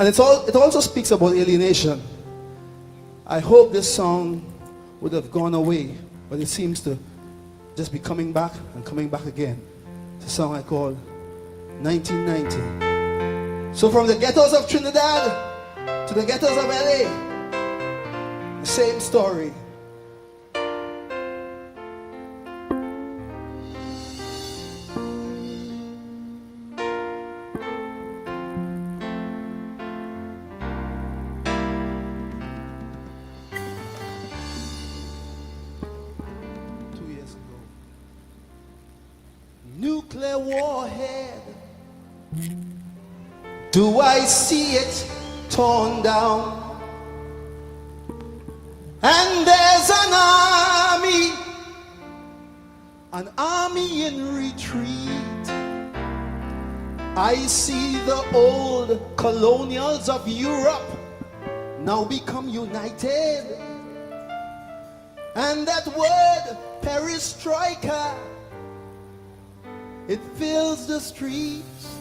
And it also speaks about alienation. I hope this song would have gone away, but it seems to just be coming back and coming back again. It's a song I call 1990. So from the ghettos of Trinidad to the ghettos of LA, the same story. Nuclear warhead, do I see it torn down? And there's an army in retreat. I see the old colonials of Europe now become united. And that word, perestroika, it fills the streets.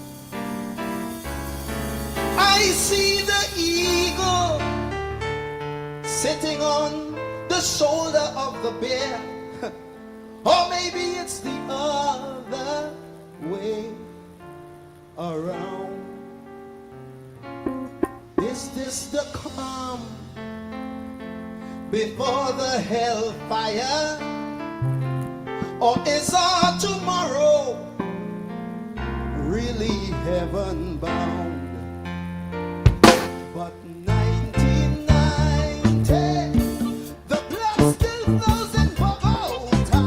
I see the eagle sitting on the shoulder of the bear. Or maybe it's the other way around. Is this the calm before the hellfire? Or is our tomorrow really heaven bound? But 1990, the blood still flows in Bogota,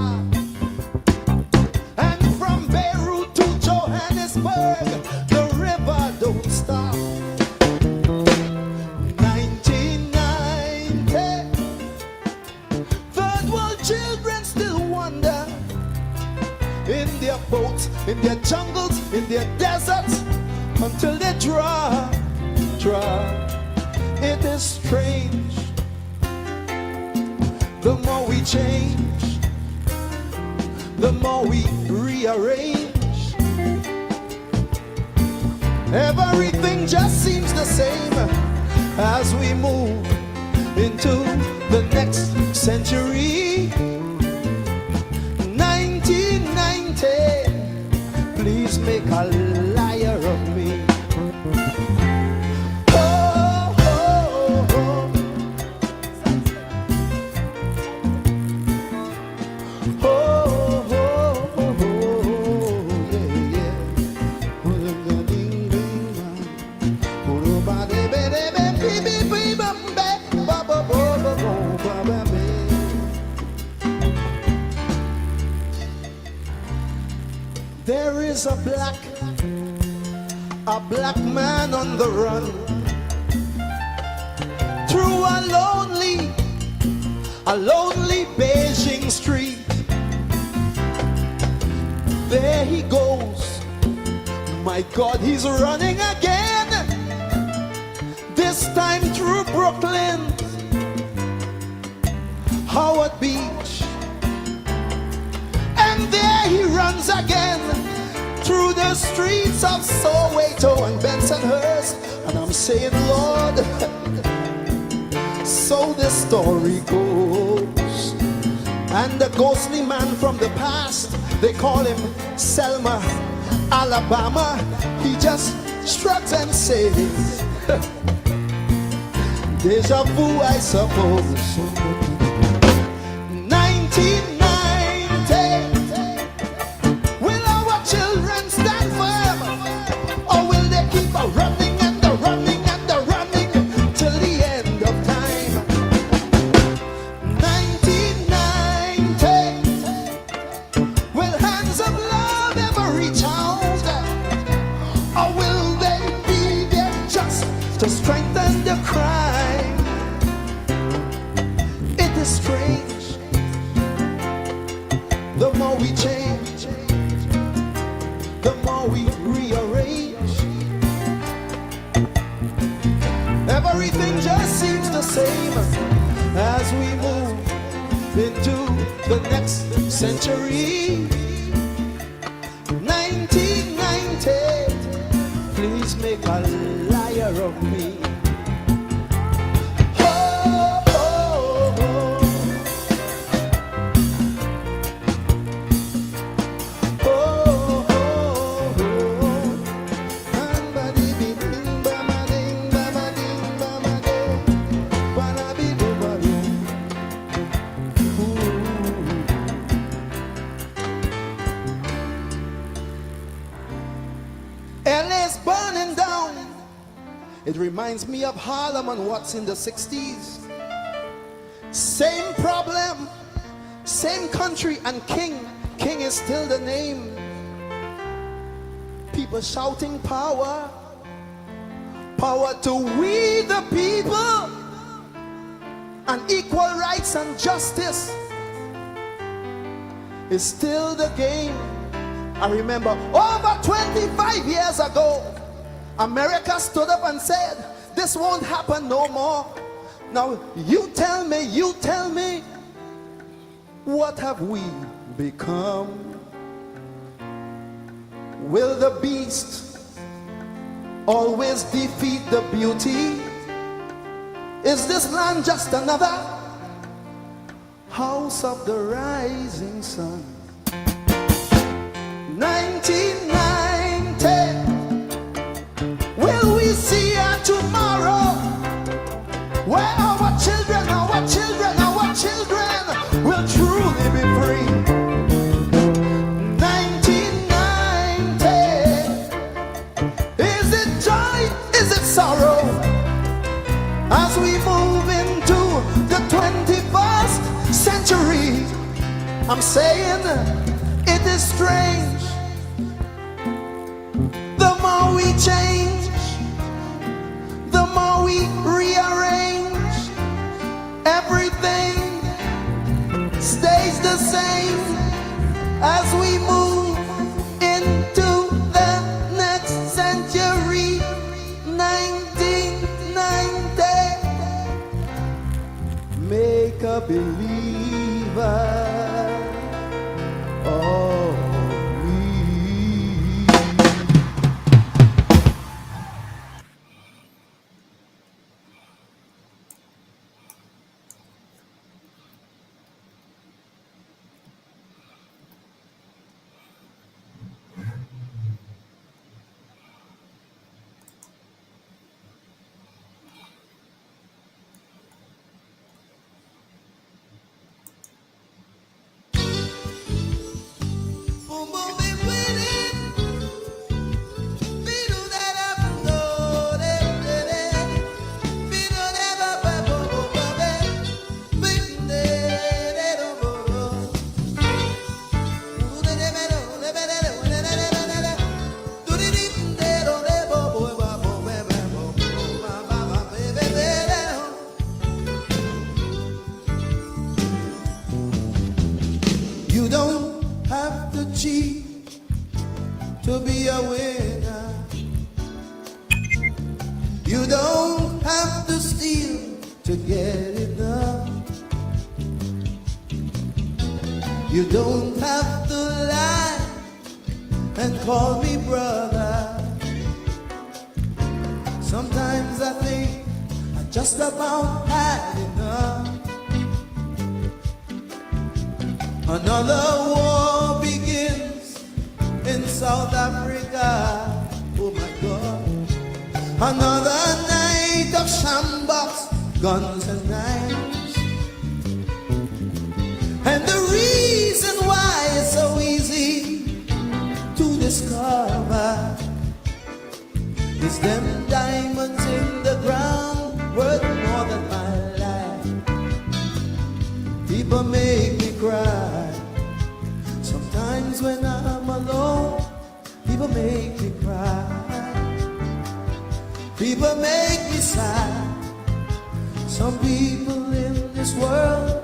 and from Beirut to Johannesburg, the river don't stop. 1990, third world children still wander in their boats, in their jungles, in their deserts, until they dry. It is strange. The more we change, the more we rearrange. Everything just seems the same as we move into the next century. 1990, please make a liar of me. Oh, oh, oh. Oh, oh, oh, oh, yeah, yeah. There is a black man on the run through a lonely Beijing street. There he goes, my God, he's running again, this time through Brooklyn, Howard Beach, and there he runs again through the streets of Soweto and Bensonhurst. And I'm saying, Lord, so this story goes. And the ghostly man from the past, they call him Selma, Alabama, he just shrugs and says, deja vu, I suppose. 1990, will our children stand firm, or will they keep a running and a running and a running till the end of time? 1990, will hands of love ever reach out, or will they be there just to strengthen the crime? It is strange. The more we change, the more we rearrange. Everything just seems the same as we move into the next century. 1990, please make a life desire of me. Oh, oh, oh. Oh, oh, oh. Bam-ba-dee-bee-ding, bam-ba-ding, bam-ba-ding, bam-ba-ding, ba-da-bee-doo-ba-doo. Ooh. LA's burning down. It reminds me of Harlem and what's in the 60s. Same problem, same country, and King is still the name. People shouting power, power to we the people, and equal rights and justice is still the game. I remember over 25 years ago, America stood up and said, this won't happen no more. Now you tell me, what have we become? Will the beast always defeat the beauty? Is this land just another house of the rising sun? 1990, will we see a tomorrow where our children will truly be free? 1990, is it joy, is it sorrow, as we move into the 21st century? I'm saying it is strange. The more we change, the more we rearrange, everything stays the same as we move into the next century. 1990, make a believer. Oh, you don't have to cheat to be a winner. You don't have to steal to get it done. You don't have to lie and call me brother. Sometimes I think I just about had enough. Another war begins in South Africa. Oh my God. Another night of shambles, guns and knives. And the reason why it's so easy to discover is them diamonds in the ground worth more than my life. People make me cry. Sometimes when I'm alone, people make me cry. People make me sad. Some people in this world,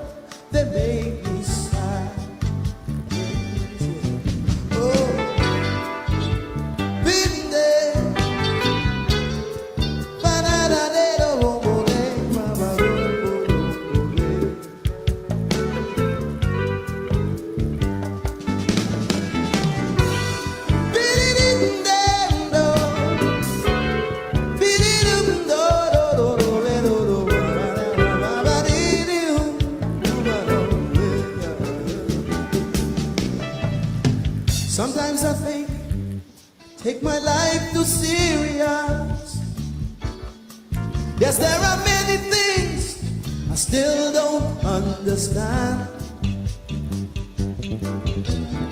they make me sad. Oh, been there. Been Yes, there are many things I still don't understand,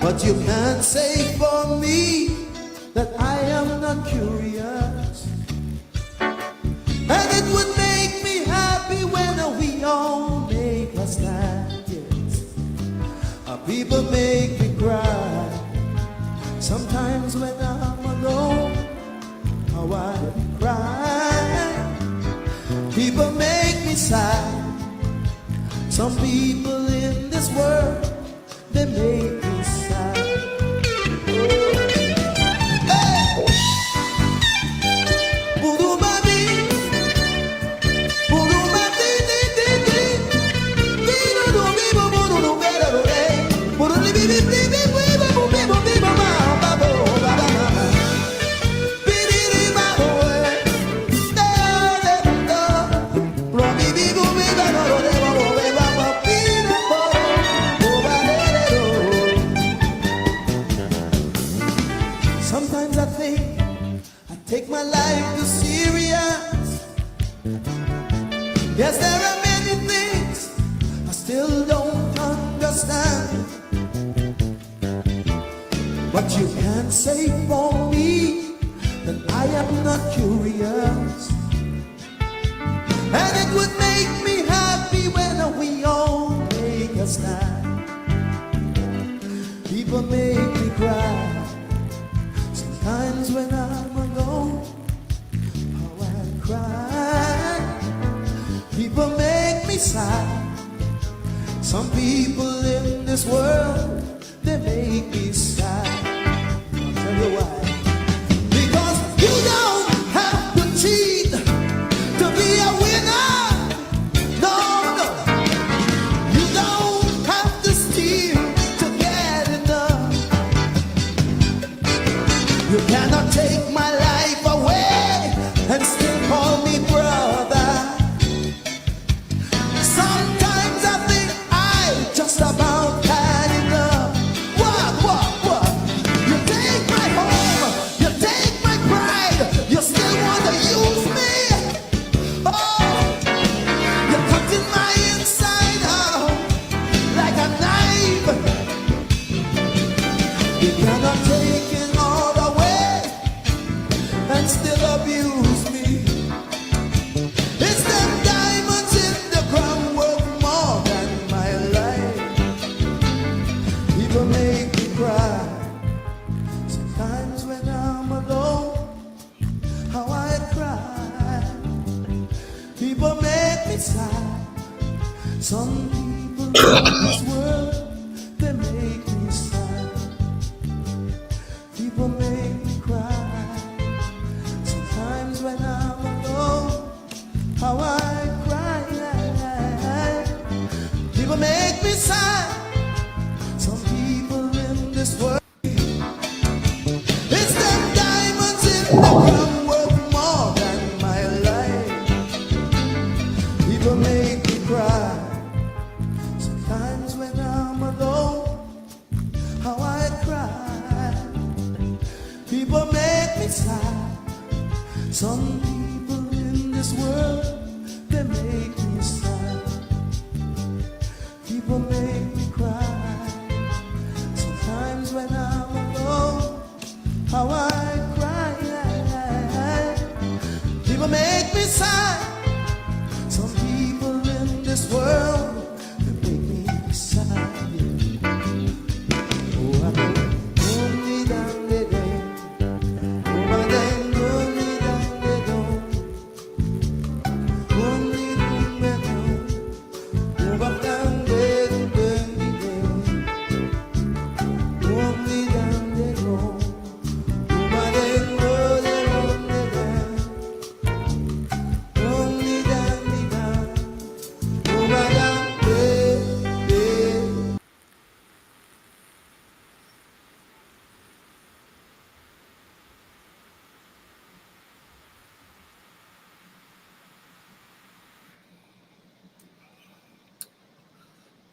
but you can't say for me that I am not curious. And it would make me happy when we all make a stand. Yes, people make me cry sometimes when I'm alone. How I cry. People make me sad. Some people in this world, they make me sad. Sometimes I think I take my life too serious. Yes, there are many things I still don't understand, but you can't say for me that I am not curious. And it would make me happy when we all make a stand. People make me cry sometimes when I'm alone. How I cry. People make me sad. Some people in this world, they make me sad. I'll tell you why. Because you don't have to cheat to be a winner. No, no. You don't have to steal to get enough. You cannot take my life away and still call me brother. Sometimes I think I just about had enough. What? You take my home, you take my pride, you still want to use me. Oh, you're cutting my inside out like a knife. You cannot take it all away and still abuse me. It's them diamonds in the crown worth more than my life. People make me cry sometimes when I'm alone. How I cry. People make me sad. Some people in this world, they make me sad. People make me cry sometimes when I'm alone. How I cry. People make me sad. Some people in this world, it's them diamonds in the crown worth more than my life. People make me cry sometimes when I'm alone. How I cry. People make me sad. Some people in this world, they make me sad. People make me cry sometimes when I'm alone. How I cry. People make me sad. Some people in this world, they make me sad. Oh, I don't need them. Oh, I don't need them. Only them. Oh, I don't need them. Only them.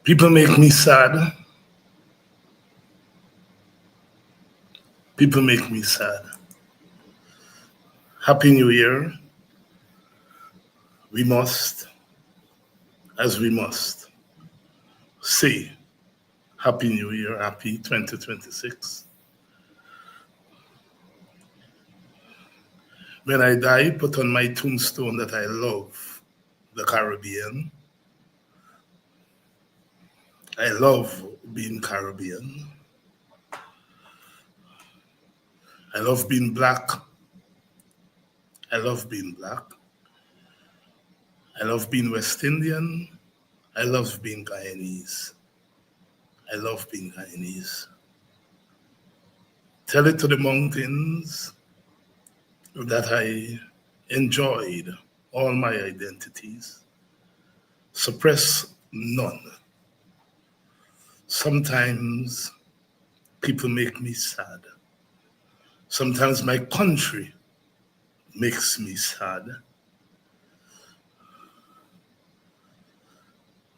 People make me sad. People make me sad. Happy New Year. we must, as we must, say Happy New Year, happy 2026. When I die, put on my tombstone that I love the Caribbean. I love being Caribbean. I love being black. I love being black. I love being West Indian. I love being Guyanese. I love being Guyanese. Tell it to the mountains that I enjoyed all my identities. Suppress none. Sometimes people make me sad. Sometimes my country makes me sad.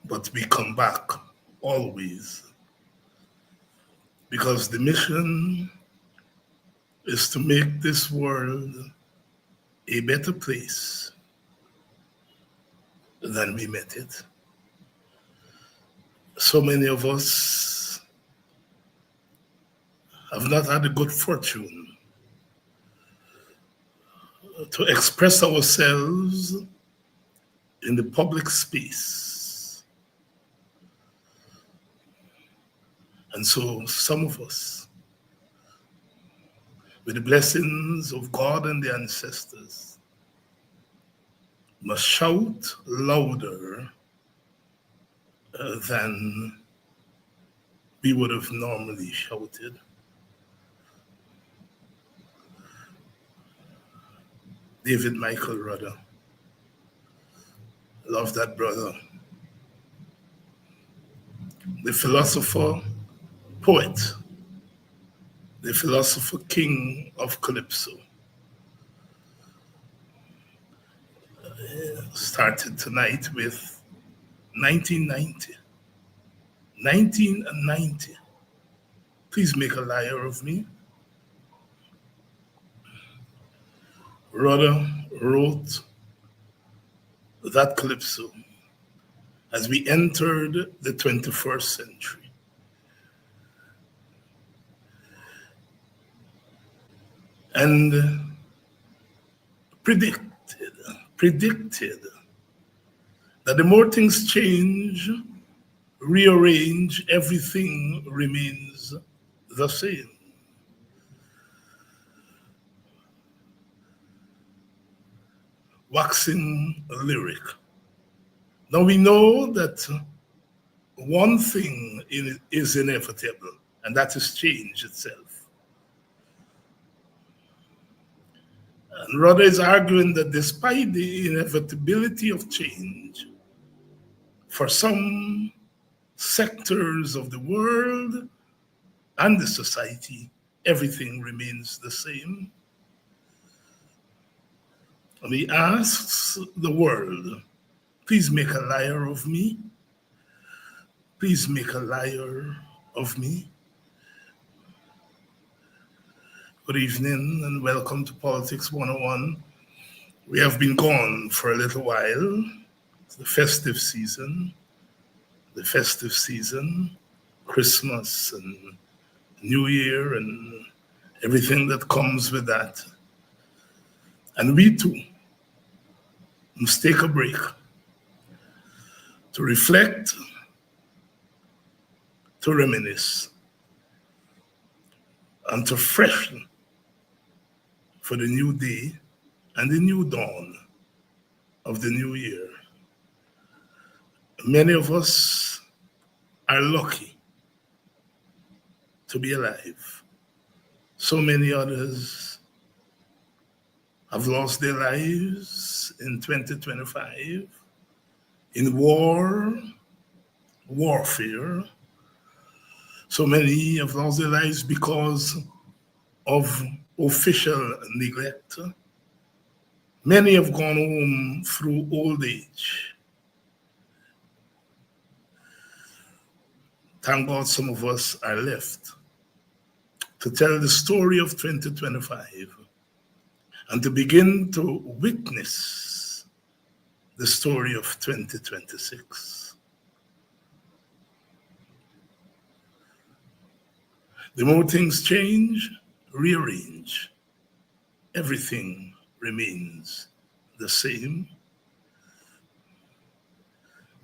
But we come back always, because the mission is to make this world a better place than we met it. So many of us have not had the good fortune to express ourselves in the public space. And so some of us, with the blessings of God and the ancestors, must shout louder than we would have normally shouted. David Michael Rudder, love that brother. The philosopher, poet, the philosopher king of Calypso, started tonight with 1990. 1990. Please make a liar of me. Rudder wrote that Calypso as we entered the 21st century. And predicted that the more things change, rearrange, everything remains the same. Waxing lyric. Now we know that one thing is inevitable, and that is change itself. And Rudder is arguing that despite the inevitability of change, for some sectors of the world and the society, everything remains the same. And he asks the world, please make a liar of me. Please make a liar of me. Good evening and welcome to Politics 101. We have been gone for a little while. It's the festive season, Christmas and New Year and everything that comes with that. And we too must take a break to reflect, to reminisce, and to freshen for the new day and the new dawn of the new year. Many of us are lucky to be alive. So many others have lost their lives in 2025 in warfare. So many have lost their lives because of official neglect. Many have gone home through old age. Thank God some of us are left to tell the story of 2025 and to begin to witness the story of 2026. The more things change, rearrange, everything remains the same.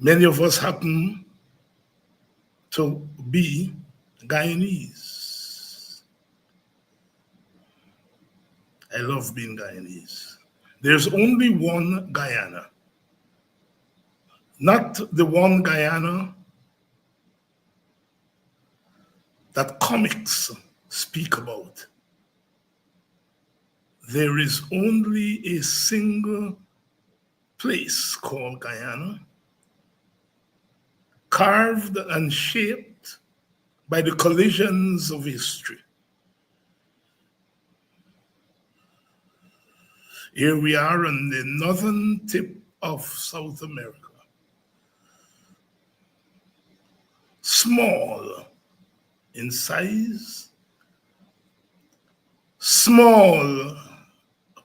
Many of us happen to be Guyanese. I love being Guyanese. There's only one Guyana, not the one Guyana that comics speak about. There is only a single place called Guyana, carved and shaped by the collisions of history. Here we are on the northern tip of South America. Small in size, small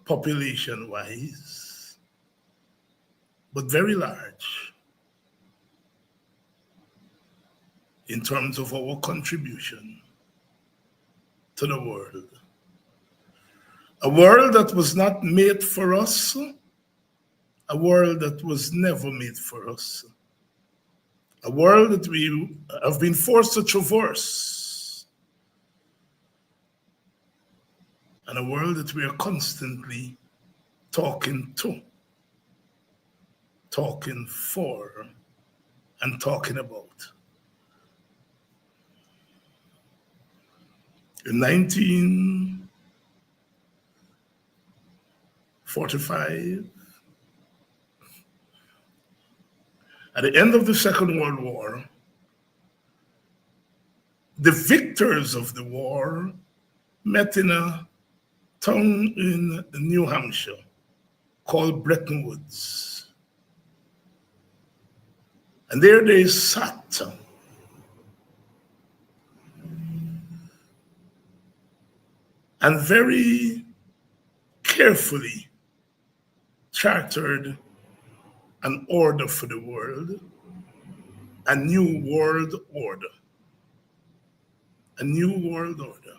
population-wise, but very large in terms of our contribution to the world. A world that was not made for us, a world that was never made for us, a world that we have been forced to traverse, and a world that we are constantly talking to, talking for, and talking about. In 1945, at the end of the Second World War, the victors of the war met in a town in New Hampshire called Bretton Woods. And there they sat and very carefully chartered an order for the world, a new world order. A new world order.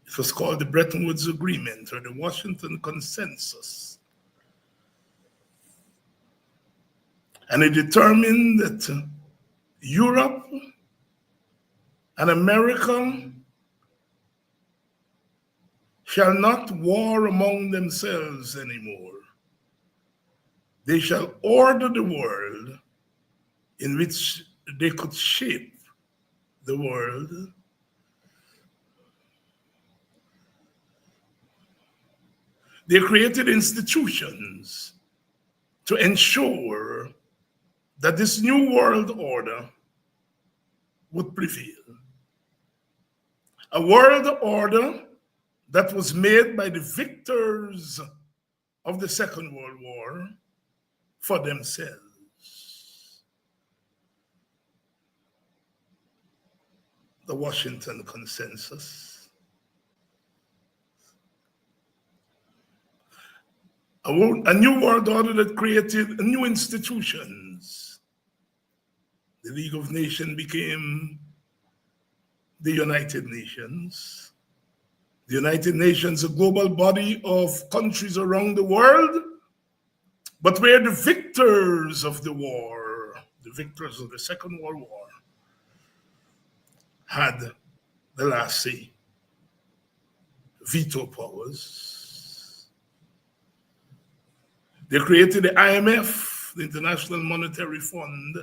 It was called the Bretton Woods Agreement or the Washington Consensus. And it determined that Europe and America shall not war among themselves anymore. They shall order the world in which they could shape the world. They created institutions to ensure that this new world order would prevail. A world order that was made by the victors of the Second World War for themselves. The Washington Consensus. A new world order that created new institutions. The League of Nations became the United Nations. The United Nations, a global body of countries around the world, but where the victors of the war, the victors of the Second World War, had the last say, veto powers. They created the IMF, the International Monetary Fund,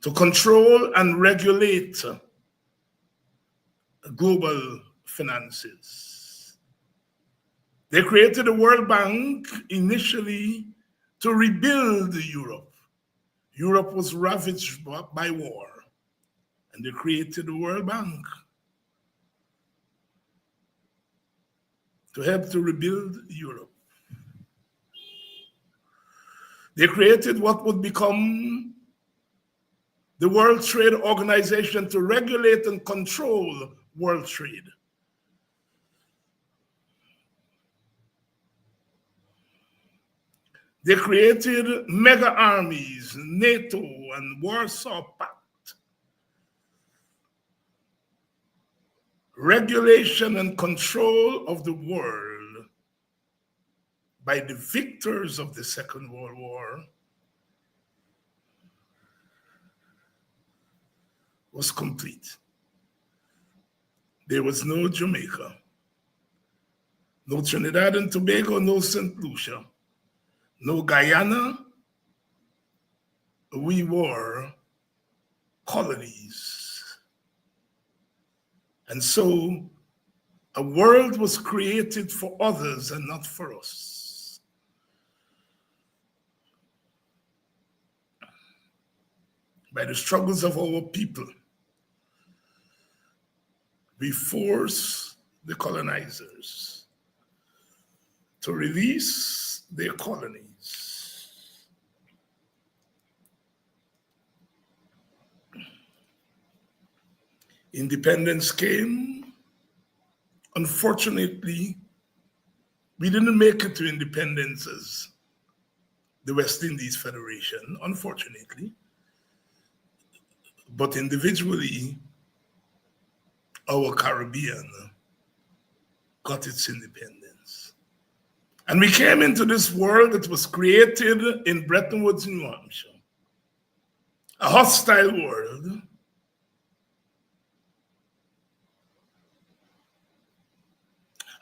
to control and regulate global finances. They created the World Bank initially to rebuild Europe. Europe was ravaged by war, and they created the World Bank to help to rebuild Europe. They created what would become the World Trade Organization to regulate and control world trade. They created mega armies, NATO and Warsaw Pact, regulation and control of the world by the victors of the Second World War was complete. There was no Jamaica, no Trinidad and Tobago, no St. Lucia, no Guyana. We were colonies. And so a world was created for others and not for us. By the struggles of our people, we force the colonizers to release their colonies. Independence came. Unfortunately, we didn't make it to independence as the West Indies Federation, unfortunately. But individually, our Caribbean got its independence. And we came into this world that was created in Bretton Woods, New Hampshire, a hostile world.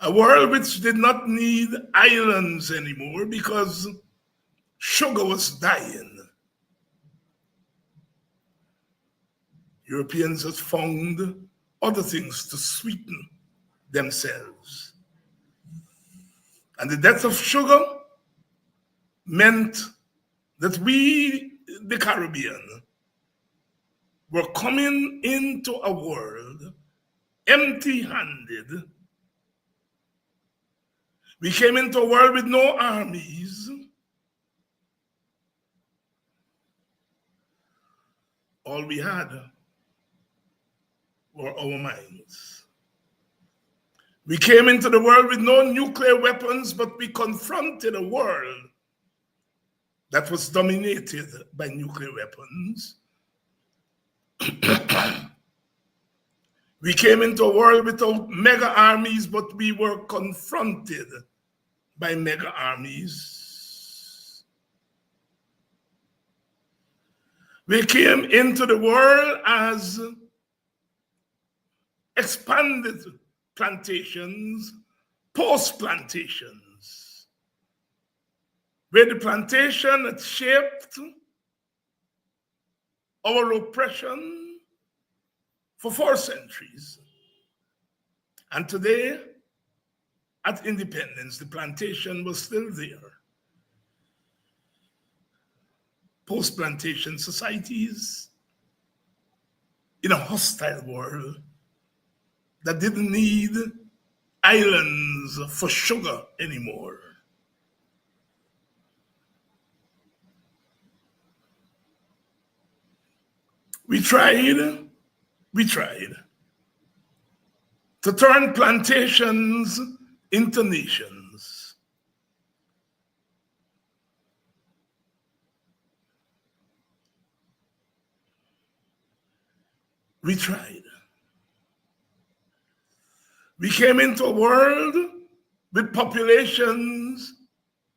A world which did not need islands anymore because sugar was dying. Europeans had found other things to sweeten themselves. And the death of sugar meant that we, the Caribbean, were coming into a world empty-handed. We came into a world with no armies. All we had were our minds. We came into the world with no nuclear weapons, but we confronted a world that was dominated by nuclear weapons. We came into a world without mega armies, but we were confronted by mega armies. We came into the world as expanded plantations, post-plantations, where the plantation had shaped our oppression for 4 centuries. And today, at independence, the plantation was still there. Post-plantation societies in a hostile world that didn't need islands for sugar anymore. We tried to turn plantations into nations. We tried. We came into a world with populations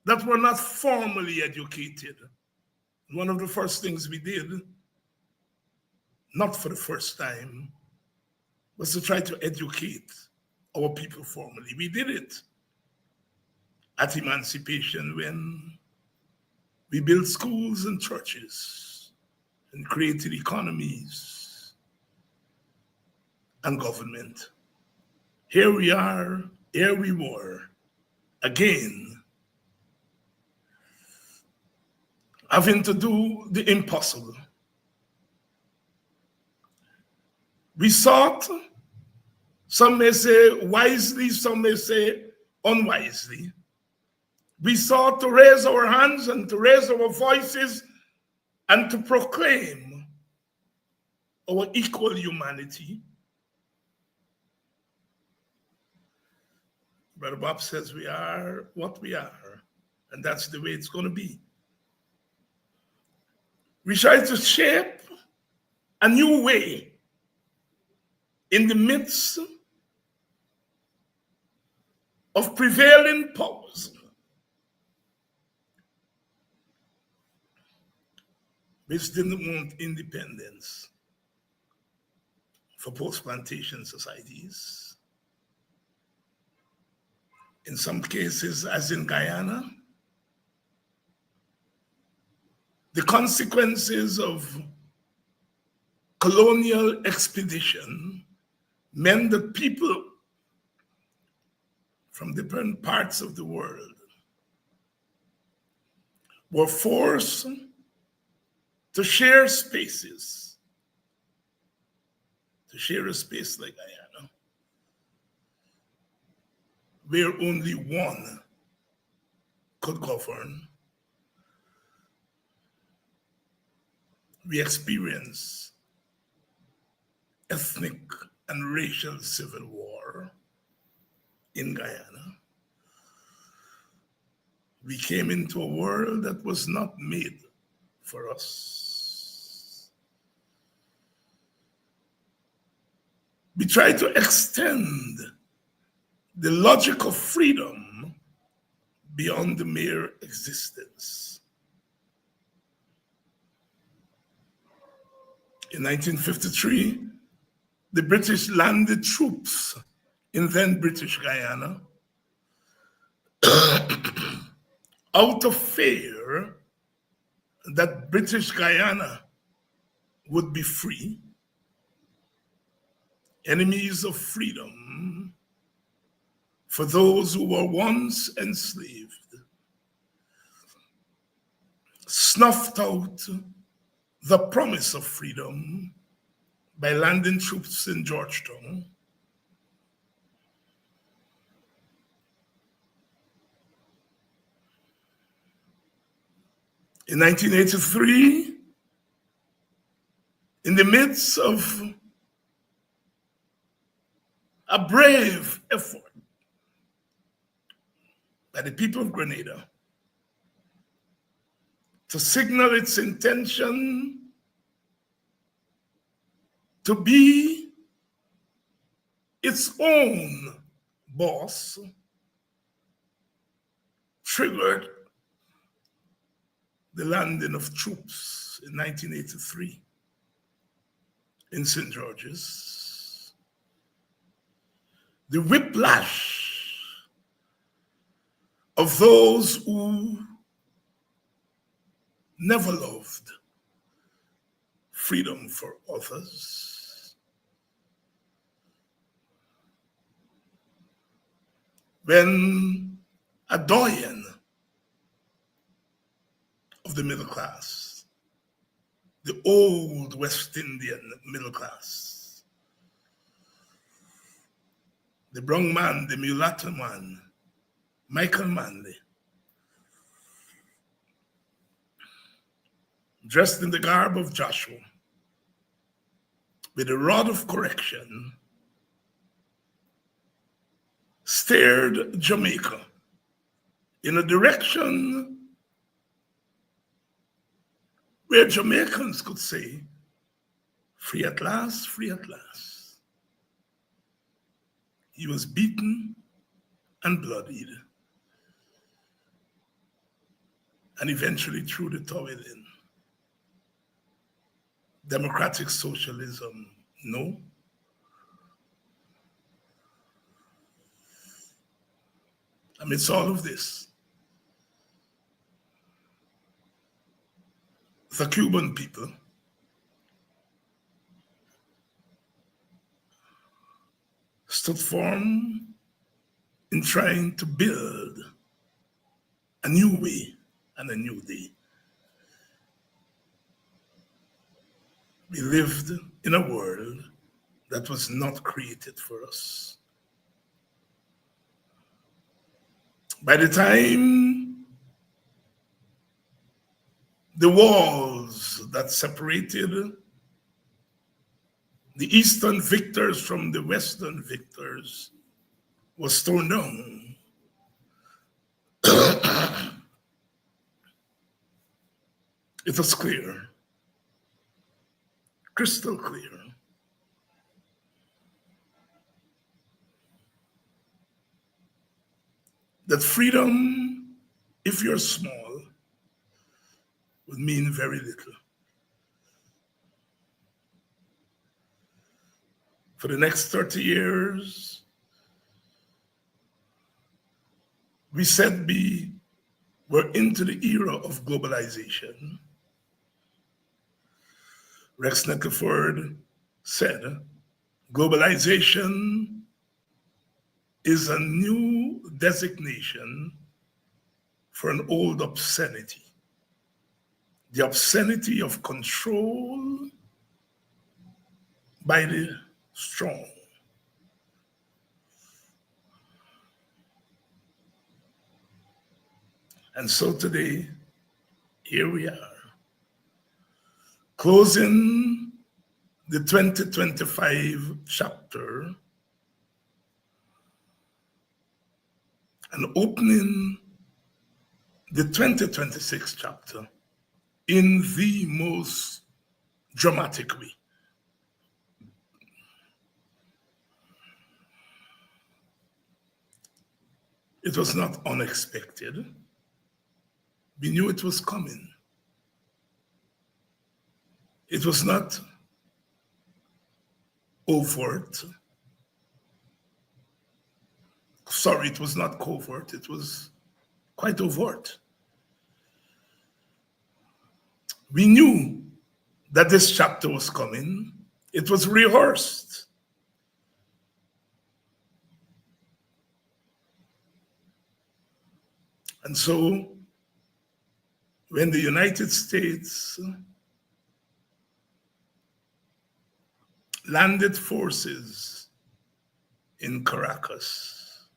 that were not formally educated. One of the first things we did, not for the first time, was to try to educate our people formally. We did it at emancipation when we built schools and churches and created economies and government. Here we are, here we were, again, having to do the impossible. We sought, some may say wisely, some may say unwisely. We sought to raise our hands and to raise our voices and to proclaim our equal humanity. Brother Bob says we are what we are, And that's the way it's going to be. We try to shape a new way in the midst of prevailing powers. Which didn't want independence for post-plantation societies. In some cases, as in Guyana, the consequences of colonial expedition meant that people from different parts of the world were forced to share spaces, to share a space like Guyana, where only one could govern. We experience ethnic and racial civil war in Guyana. We came into a world that was not made for us. We try to extend the logic of freedom beyond the mere existence. In 1953, the British landed troops in then British Guyana out of fear that British Guyana would be free, enemies of freedom for those who were once enslaved, snuffed out the promise of freedom by landing troops in Georgetown. In 1983, in the midst of a brave effort by the people of Grenada to signal its intention to be its own boss, triggered the landing of troops in 1983 in St. George's. The whiplash of those who never loved freedom for others. When a doyen of the middle class, the old West Indian middle class, the brown man, the mulatto man, Michael Manley, dressed in the garb of Joshua, with a rod of correction, steered Jamaica in a direction where Jamaicans could say, free at last, free at last. He was beaten and bloodied, and eventually threw the towel in. Democratic socialism, no. Amidst all of this, the Cuban people stood firm in trying to build a new way and a new day. We lived in a world that was not created for us. By the time the walls that separated the Eastern victors from the Western victors was torn down, It was clear, crystal clear, that freedom, if you're small, would mean very little. For the next 30 years, we said we're into the era of globalization. Rex Nettleford said, globalization is a new designation for an old obscenity. The obscenity of control by the strong. And so today, here we are, closing the 2025 chapter and opening the 2026 chapter in the most dramatic way. It was not unexpected. We knew it was coming. It was not overt. Sorry, it was not covert. It was quite overt. We knew that this chapter was coming. It was rehearsed. And so, when the United States landed forces in Caracas,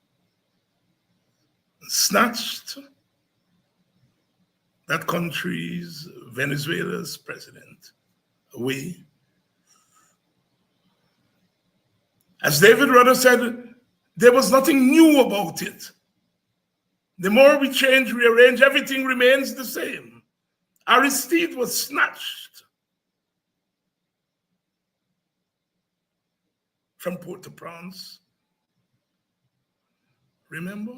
snatched that country's, Venezuela's president, away. As David Rudder said, there was nothing new about it. The more we change, rearrange, everything remains the same. Aristide was snatched from Port-au-Prince. Remember?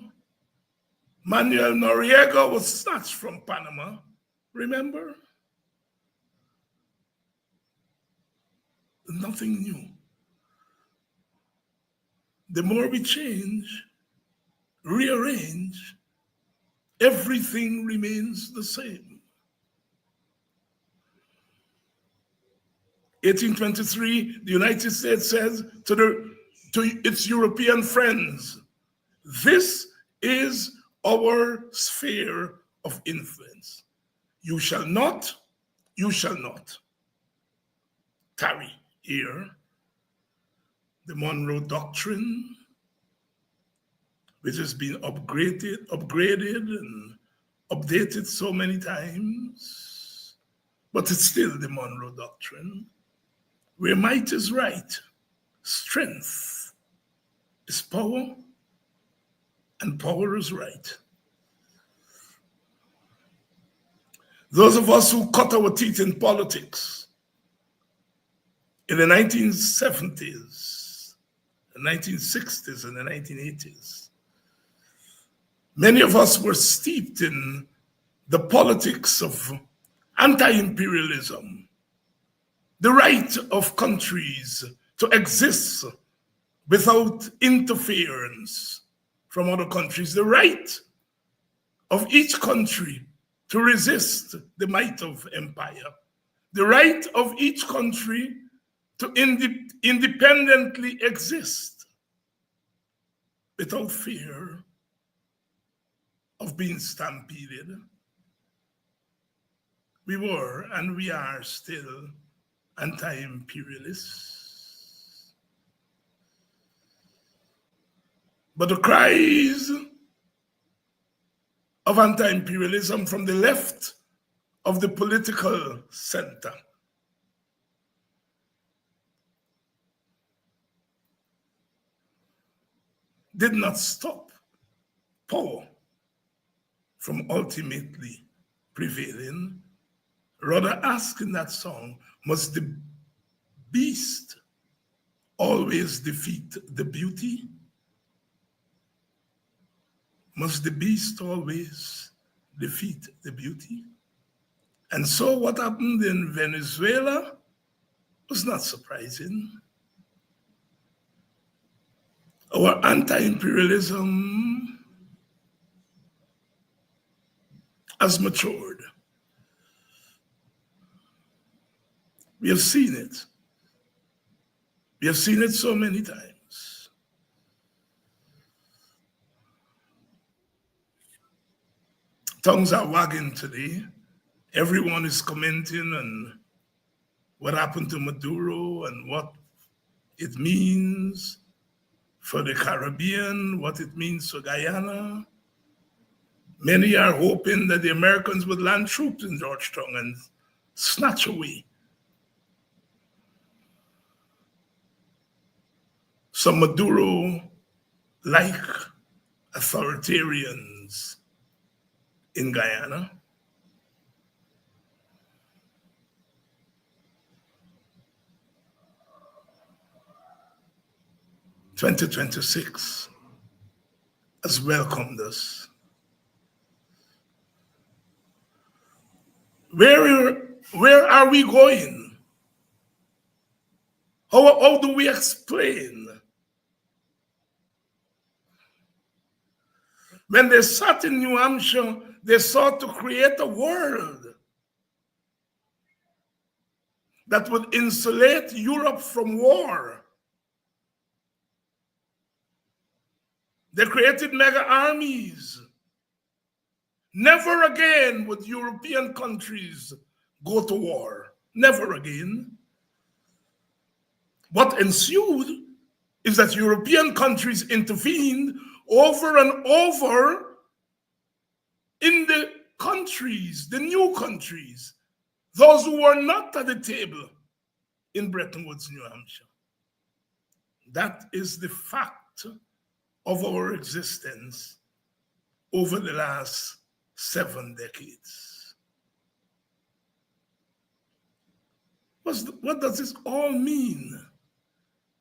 Manuel Noriega was snatched from Panama. Remember? Nothing new. The more we change, rearrange, everything remains the same. 1823, the United States says to its European friends, this is our sphere of influence. You shall not tarry here. The Monroe Doctrine, which has been upgraded and updated so many times, but it's still the Monroe Doctrine, where might is right, strength is power, and power is right. Those of us who cut our teeth in politics in the 1970s, the 1960s, and the 1980s, many of us were steeped in the politics of anti-imperialism, the right of countries to exist without interference from other countries, the right of each country to resist the might of empire, the right of each country to independently exist without fear of being stampeded. We were and we are still anti-imperialists. But the cries of anti-imperialism from the left of the political center did not stop power from ultimately prevailing Rather ask in that song, must the beast always defeat the beauty? Must the beast always defeat the beauty? And so what happened in Venezuela was not surprising. Our anti-imperialism has matured. We have seen it. We have seen it so many times. Tongues are wagging today. Everyone is commenting on what happened to Maduro and what it means for the Caribbean, what it means for Guyana. Many are hoping that the Americans would land troops in Georgetown and snatch away some Maduro-like authoritarians in Guyana. "2026 has welcomed us. Where are we going? How do we explain? When they sat in New Hampshire, they sought to create a world that would insulate Europe from war. They created mega armies. Never again would European countries go to war. Never again. What ensued is that European countries intervened over and over in the countries, the new countries, those who were not at the table in Bretton Woods, New Hampshire. That is the fact of our existence over the last 7 decades. What does this all mean?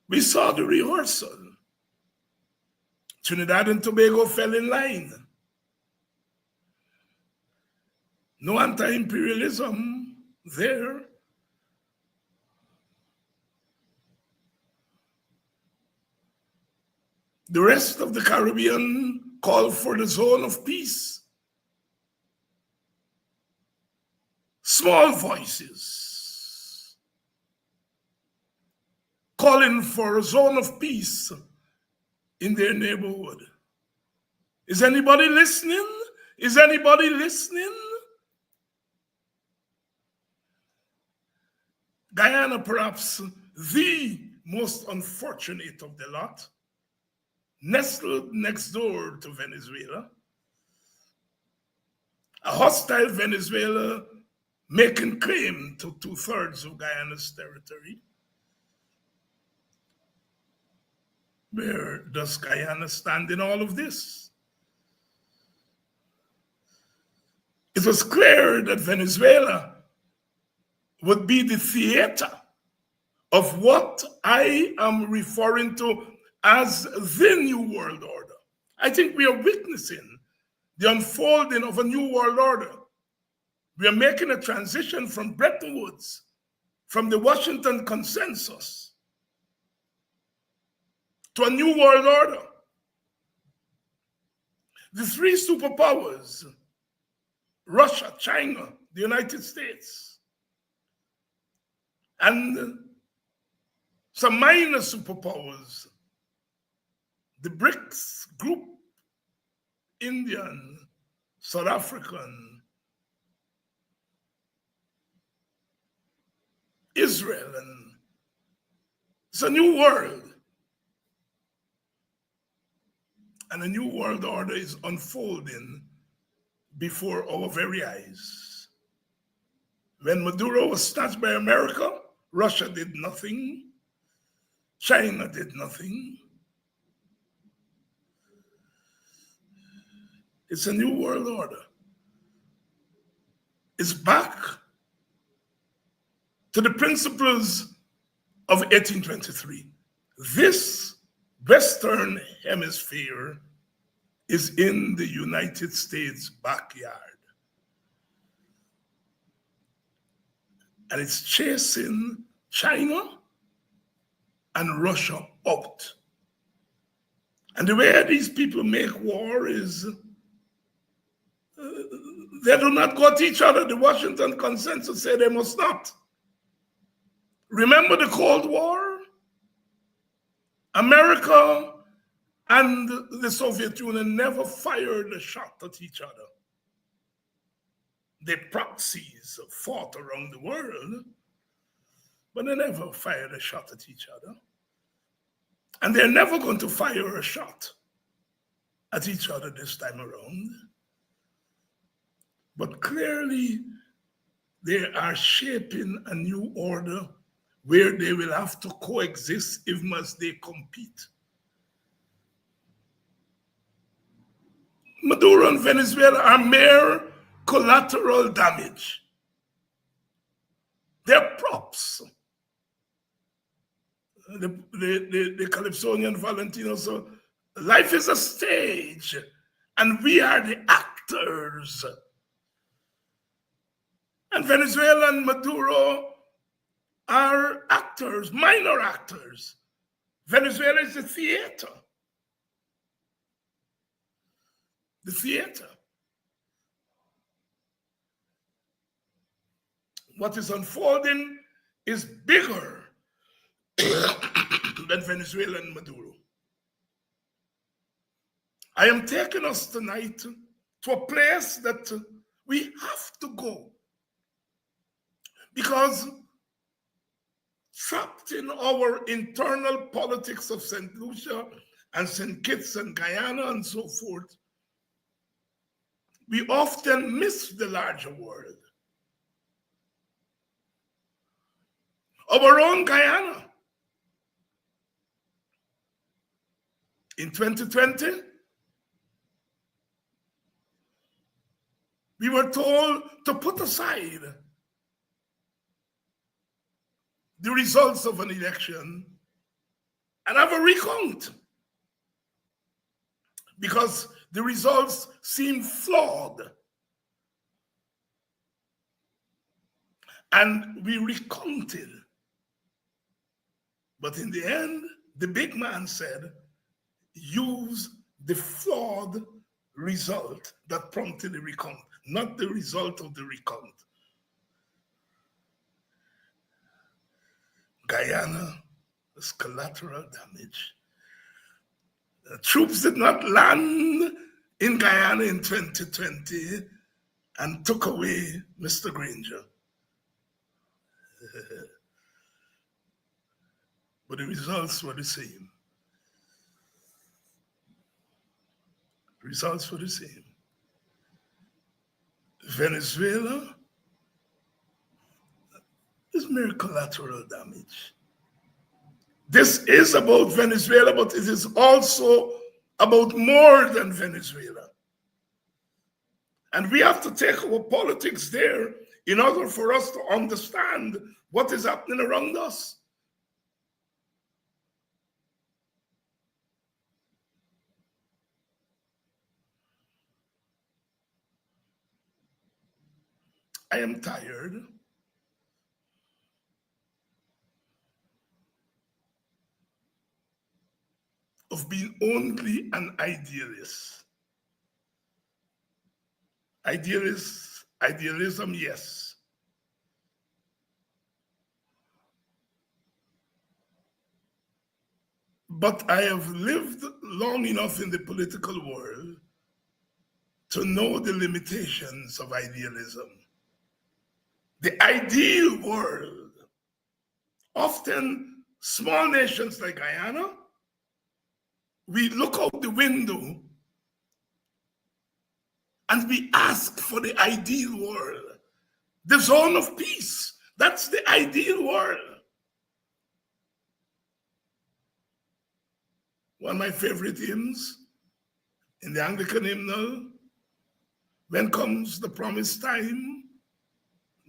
We saw the rehearsal. Trinidad and Tobago fell in line. No anti-imperialism there. The rest of the Caribbean called for the zone of peace. Small voices calling for a zone of peace in their neighborhood. Is anybody listening? Is anybody listening? Guyana, perhaps the most unfortunate of the lot, nestled next door to Venezuela, a hostile Venezuela making claim to 2/3 of Guyana's territory. Where does Guyana stand in all of this? It was clear that Venezuela would be the theater of what I am referring to as the New World Order. I think we are witnessing the unfolding of a New World Order. We are making a transition from Bretton Woods, from the Washington Consensus, to a New World Order. The three superpowers, Russia, China, the United States, and some minor superpowers, the BRICS group, Indian, South African, Israel, and it's a new world. And a new world order is unfolding before our very eyes. When Maduro was snatched by America, Russia did nothing. China did nothing. It's a new world order. It's back to the principles of 1823. This Western Hemisphere is in the United States backyard. And it's chasing China and Russia out. And the way these people make war is they do not go at each other. The Washington Consensus say they must not. Remember the Cold War? America and the Soviet Union never fired a shot at each other. Their proxies fought around the world, but they never fired a shot at each other. And they're never going to fire a shot at each other this time around. But clearly, they are shaping a new order where they will have to coexist even as they compete. Maduro and Venezuela are mere collateral damage. They're props. The Calypsonian Valentino, so life is a stage, and we are the actors. And Venezuela and Maduro are actors, minor actors. Venezuela is the theater. The theater. What is unfolding is bigger than Venezuela and Maduro. I am taking us tonight to a place that we have to go, because trapped in our internal politics of St. Lucia and St. Kitts and Guyana and so forth, we often miss the larger world. Our own Guyana. In 2020, we were told to put aside the results of an election and have a recount, because the results seem flawed. And we recounted. But in the end, the big man said, use the flawed result that prompted the recount, not the result of the recount. Guyana was collateral damage. The troops did not land in Guyana in 2020 and took away Mr. Granger. But the results were the same. The results were the same. Venezuela is mere collateral damage. This is about Venezuela, but it is also about more than Venezuela. And we have to take our politics there in order for us to understand what is happening around us. I am tired of being only an idealist. Idealism, yes. But I have lived long enough in the political world to know the limitations of idealism. The ideal world, often small nations like Guyana, we look out the window and we ask for the ideal world, the zone of peace. That's the ideal world. One of my favorite hymns in the Anglican hymnal, when comes the promised time,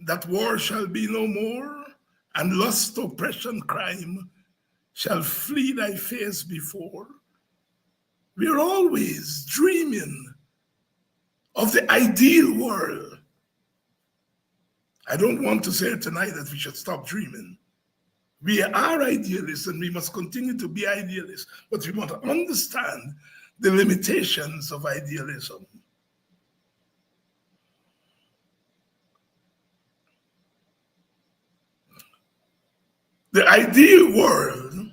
that war shall be no more, and lust, oppression, crime shall flee thy face before. We're always dreaming of the ideal world. I don't want to say tonight that we should stop dreaming. We are idealists and we must continue to be idealists, but we want to understand the limitations of idealism. The ideal world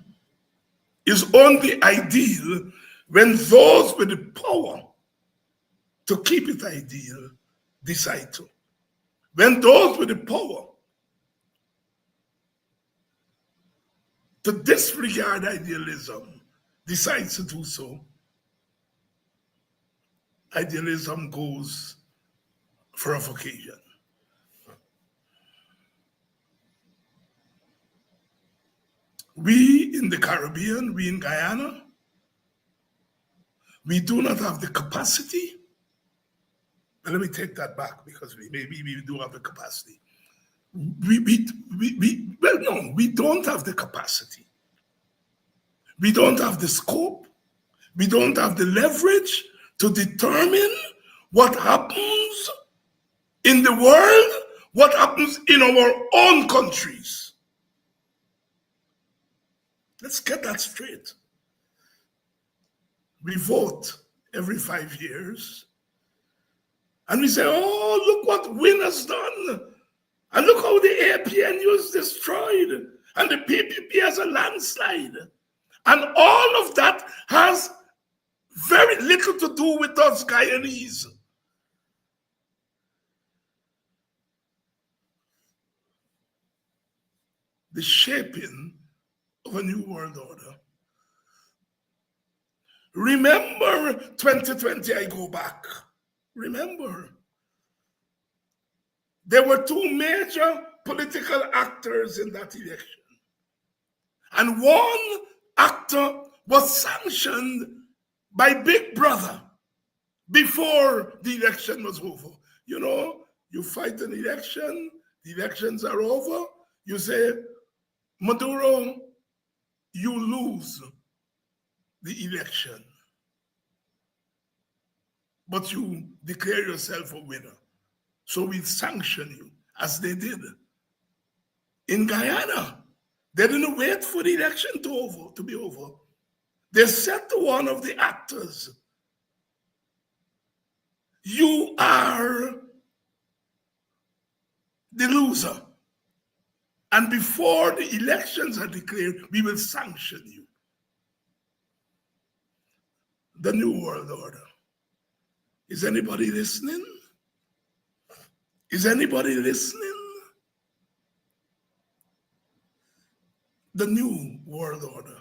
is only ideal when those with the power to keep it ideal decide to. When those with the power to disregard idealism decides to do so, idealism goes for a vacation. We in the Caribbean, we in Guyana, we do not have the capacity. But let me take that back, because maybe we do have the capacity. We don't have the capacity. We don't have the scope. We don't have the leverage to determine what happens in the world, what happens in our own countries. Let's get that straight. We vote every 5 years. And we say, oh, look what Wynne has done. And look how the APNU is destroyed. And the PPP has a landslide. And all of that has very little to do with us Guyanese. The shaping of a new world order. Remember 2020, I go back. Remember, there were two major political actors in that election. And one actor was sanctioned by Big Brother before the election was over. You know, you fight an election, the elections are over, you say, Maduro, you lose the election, but you declare yourself a winner. So we sanction you, as they did. In Guyana, they didn't wait for the election to be over. They said to one of the actors, you are the loser. And before the elections are declared, we will sanction you. The New World Order. Is anybody listening? Is anybody listening? The New World Order.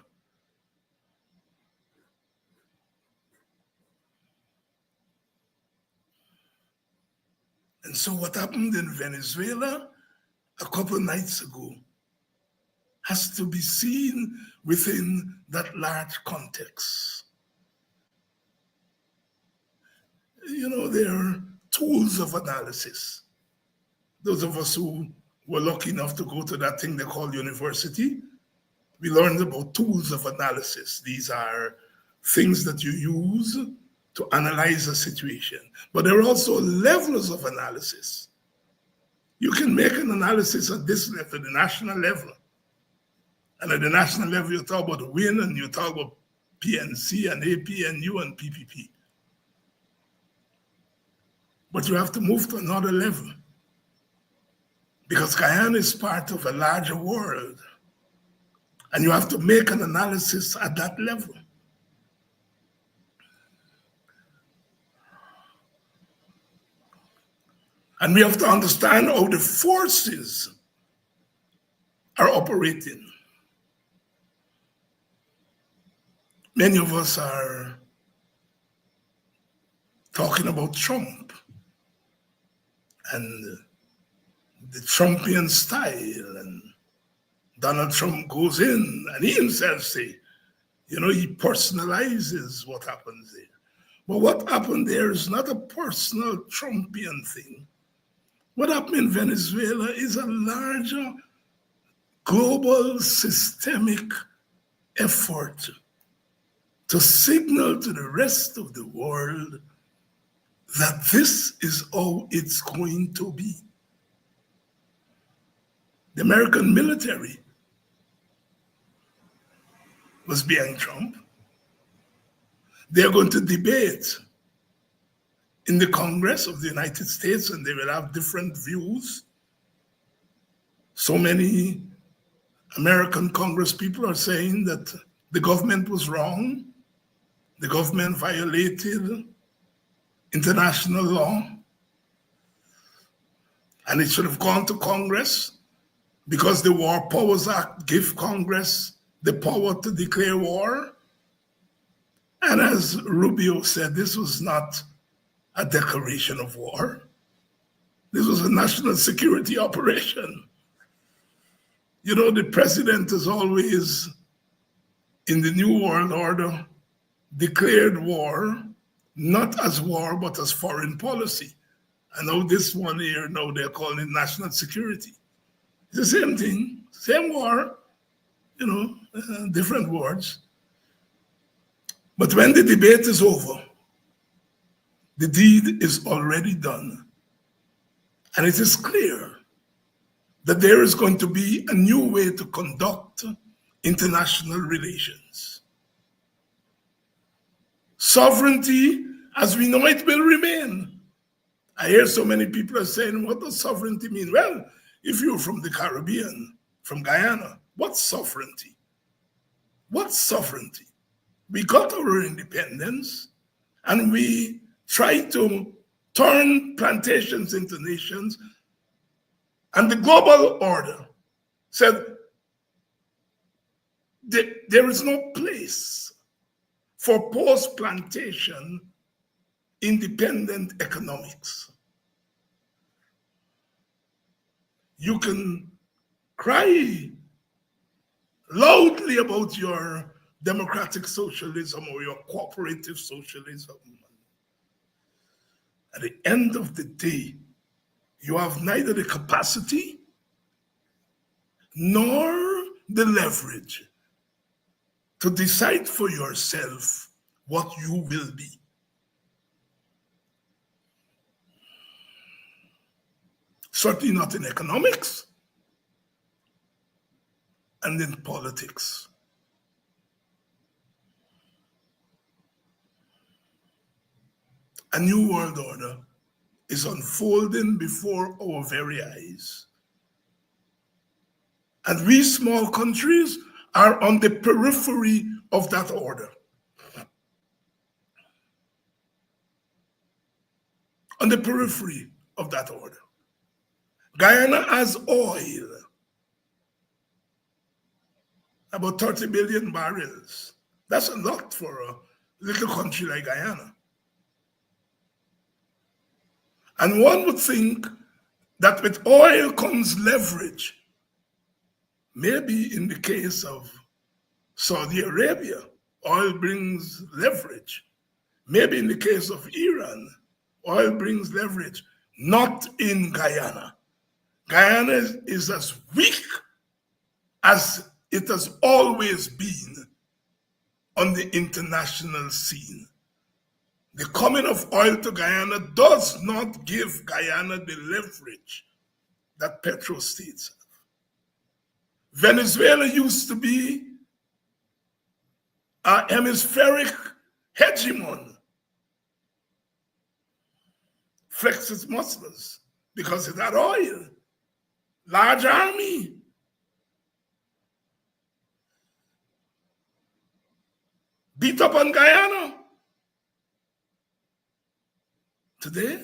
And so what happened in Venezuela a couple of nights ago has to be seen within that large context. You know, there are tools of analysis. Those of us who were lucky enough to go to that thing they call university, we learned about tools of analysis. These are things that you use to analyze a situation. But there are also levels of analysis. You can make an analysis at this level, the national level. And at the national level, you talk about WIN and you talk about PNC and APNU and PPP. But you have to move to another level, because Guyana is part of a larger world. And you have to make an analysis at that level. And we have to understand how the forces are operating. Many of us are talking about Trump and the Trumpian style, and Donald Trump goes in and he himself say, you know, he personalizes what happens there. But what happened there is not a personal Trumpian thing. What happened in Venezuela is a larger global systemic effort to signal to the rest of the world that this is how it's going to be. The American military was behind Trump. They're going to debate in the Congress of the United States, and they will have different views. So many American Congress people are saying that the government was wrong. The government violated international law, and it should have gone to Congress because the War Powers Act gives Congress the power to declare war. And as Rubio said, this was not a declaration of war. This was a national security operation. You know, the president has always, in the New World Order, declared war, not as war, but as foreign policy. I know this one here, now they're calling it national security. It's the same thing, same war, you know, different words. But when the debate is over, the deed is already done. And it is clear that there is going to be a new way to conduct international relations. Sovereignty, as we know it, will remain. I hear so many people are saying, what does sovereignty mean? Well, if you're from the Caribbean, from Guyana, what's sovereignty? What's sovereignty? We got our independence and we tried to turn plantations into nations, and the global order said there is no place for post-plantation independent economics. You can cry loudly about your democratic socialism or your cooperative socialism. At the end of the day, you have neither the capacity nor the leverage to decide for yourself what you will be. Certainly not in economics and in politics. A new world order is unfolding before our very eyes. And we small countries are on the periphery of that order. On the periphery of that order. Guyana has oil, about 30 billion barrels. That's a lot for a little country like Guyana. And one would think that with oil comes leverage. Maybe in the case of Saudi Arabia, oil brings leverage. Maybe in the case of Iran, oil brings leverage. Not in Guyana. Guyana is as weak as it has always been on the international scene. The coming of oil to Guyana does not give Guyana the leverage that petrostates have. Venezuela used to be a hemispheric hegemon. Flexed its muscles because it had oil, large army. Beat up on Guyana. Today,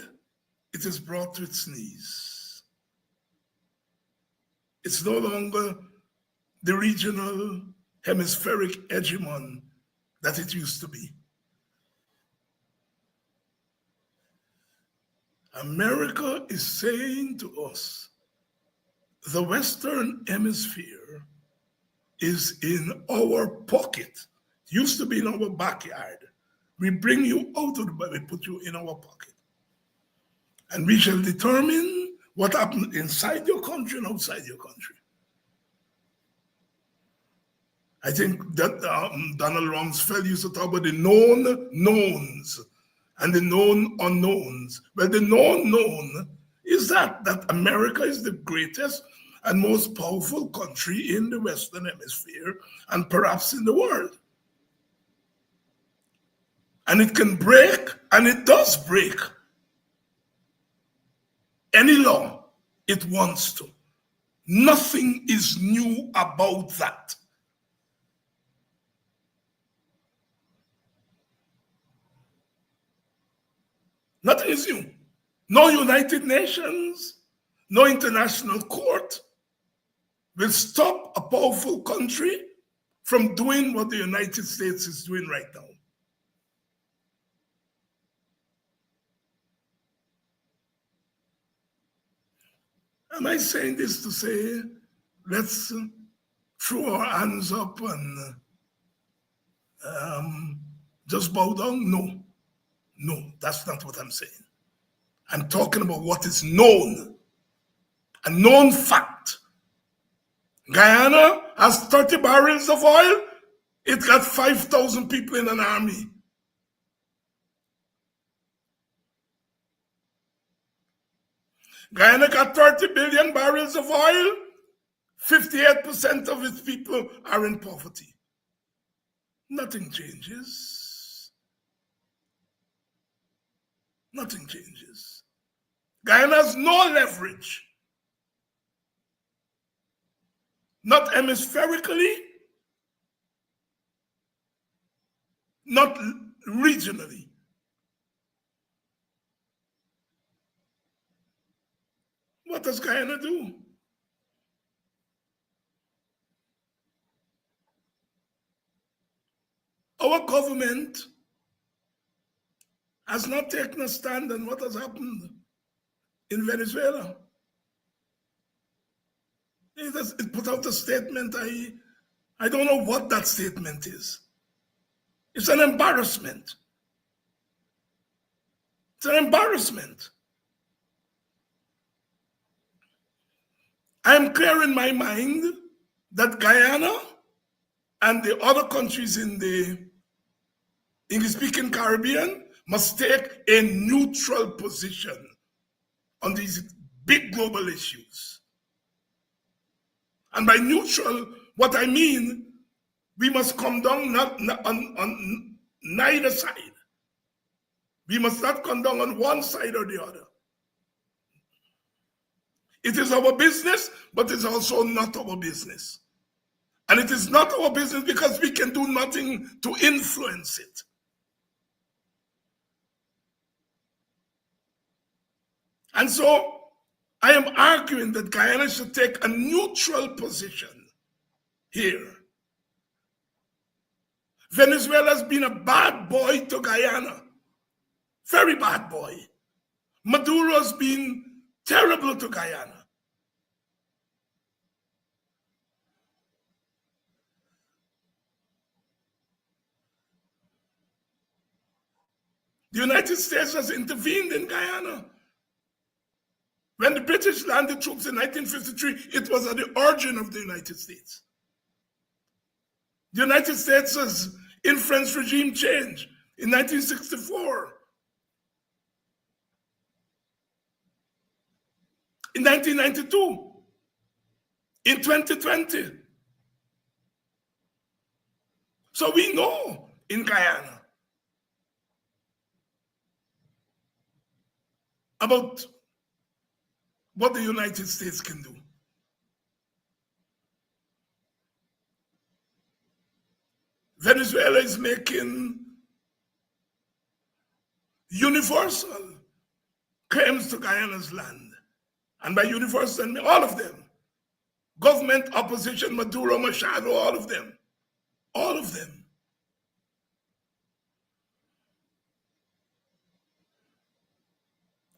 it is brought to its knees. It's no longer the regional hemispheric hegemon that it used to be. America is saying to us, the Western Hemisphere is in our pocket. It used to be in our backyard. We bring you out of the bed, we put you in our pocket. And we shall determine what happens inside your country and outside your country. I think that Donald Rumsfeld used to talk about the known knowns and the known unknowns. Well, the known known is that America is the greatest and most powerful country in the Western Hemisphere and perhaps in the world. And it can break, and it does break, any law it wants to. Nothing is new about that. Nothing is new. No United Nations, no international court will stop a powerful country from doing what the United States is doing right now. Am I saying this to say, let's throw our hands up and just bow down? No, that's not what I'm saying. I'm talking about what is known, a known fact. Guyana has 30 barrels of oil. It got 5,000 people in an army. Guyana got 30 billion barrels of oil. 58% of its people are in poverty. Nothing changes. Nothing changes. Guyana has no leverage. Not hemispherically, not regionally. What does Guyana do? Our government has not taken a stand on what has happened in Venezuela. It put out a statement. I don't know what that statement is. It's an embarrassment. It's an embarrassment. I'm clear in my mind that Guyana and the other countries in the English-speaking Caribbean must take a neutral position on these big global issues. And by neutral, what I mean, we must come down not on neither side. We must not come down on one side or the other. It is our business, but it's also not our business. And it is not our business because we can do nothing to influence it. And so I am arguing that Guyana should take a neutral position here. Venezuela has been a bad boy to Guyana. Very bad boy. Maduro has been terrible to Guyana. The United States has intervened in Guyana. When the British landed troops in 1953, it was at the origin of the United States. The United States has influenced regime change in 1964. In 1992, in 2020. So we know in Guyana about what the United States can do. Venezuela is making universal claims to Guyana's land. And by universal, I mean all of them. Government, opposition, Maduro, Machado, all of them. All of them.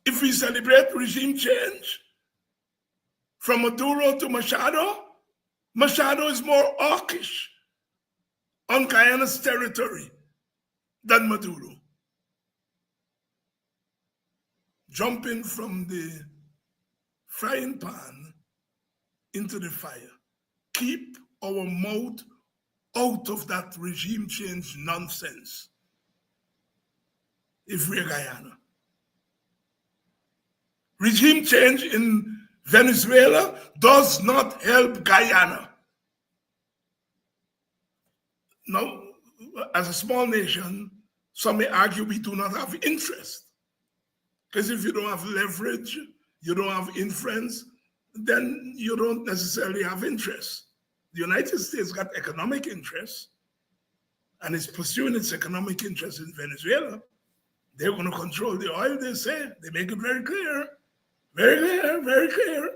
If we celebrate regime change from Maduro to Machado, Machado is more hawkish on Guyana's territory than Maduro. Jumping from the frying pan into the fire. Keep our mouth out of that regime change nonsense if we're Guyana. Regime change in Venezuela does not help Guyana. Now, as a small nation, some may argue we do not have interest. Because if you don't have leverage, you don't have influence, then you don't necessarily have interest. The United States got economic interest and is pursuing its economic interest in Venezuela. They're going to control the oil, they say. They make it very clear. Very clear, very clear.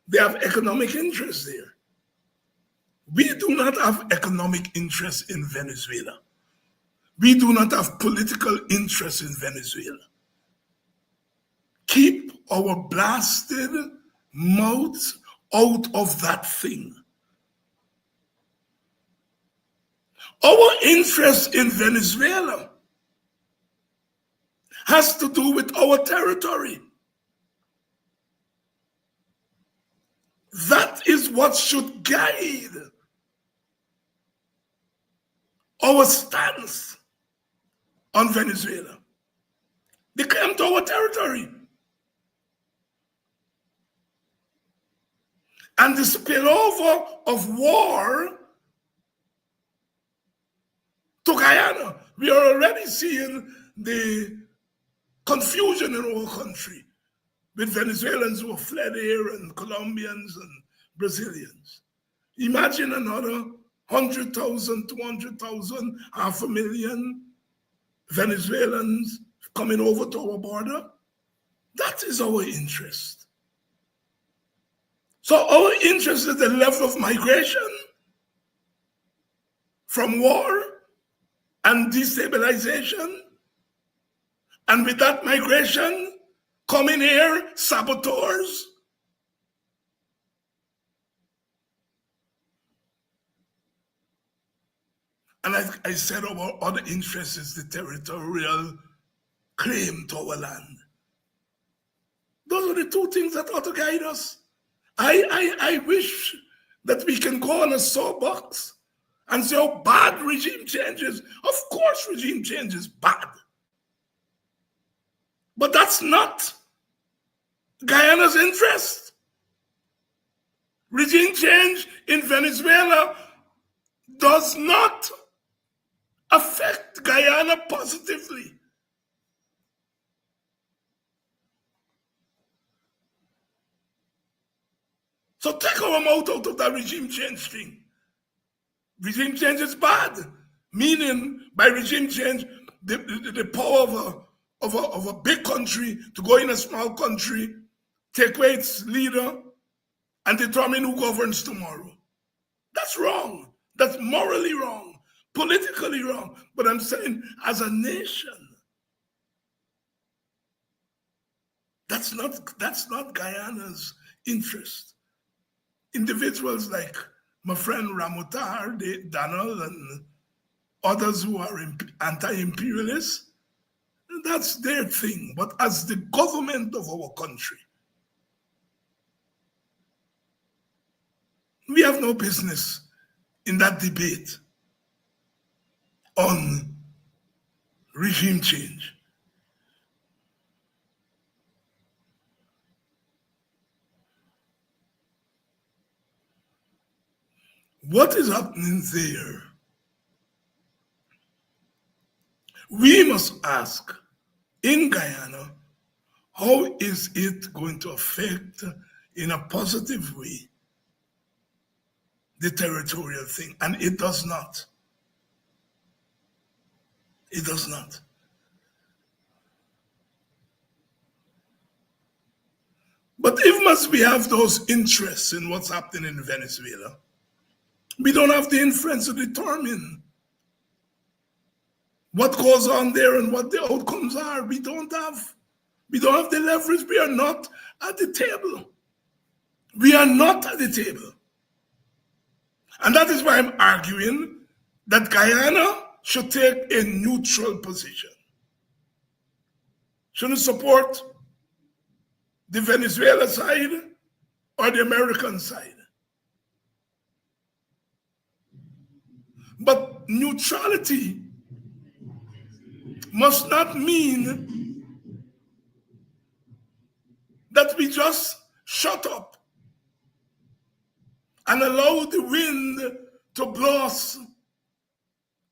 They have economic interest there. We do not have economic interest in Venezuela. We do not have political interest in Venezuela. Keep our blasted mouths out of that thing. Our interest in Venezuela has to do with our territory. That is what should guide our stance on Venezuela. They came to our territory. And the spillover of war to Guyana. We are already seeing the confusion in our country with Venezuelans who have fled here and Colombians and Brazilians. Imagine another 100,000, 200,000, 500,000 Venezuelans coming over to our border. That is our interest. So our interest is the level of migration from war and destabilization. And with that migration, coming here, saboteurs. And I said our other interest is the territorial claim to our land. Those are the two things that ought to guide us. I wish that we can go on a soapbox and say how bad regime change is. Of course regime change is bad. But that's not Guyana's interest. Regime change in Venezuela does not affect Guyana positively. So take our mouth out of that regime change thing. Regime change is bad, meaning by regime change, the power of a big country to go in a small country, take away its leader, and determine who governs tomorrow. That's wrong. That's morally wrong, politically wrong. But I'm saying, as a nation, that's not Guyana's interest. Individuals like my friend Ramotar, Donald, and others who are anti-imperialists, that's their thing. But as the government of our country, we have no business in that debate on regime change. What is happening there? We must ask, in Guyana, how is it going to affect, in a positive way, the territorial thing? And it does not. It does not. But even as we have those interests in what's happening in Venezuela, we don't have the influence to determine what goes on there and what the outcomes are. We don't have the leverage. We are not at the table. We are not at the table. And that is why I'm arguing that Guyana should take a neutral position. Shouldn't support the Venezuela side or the American side. But neutrality must not mean that we just shut up and allow the wind to blow us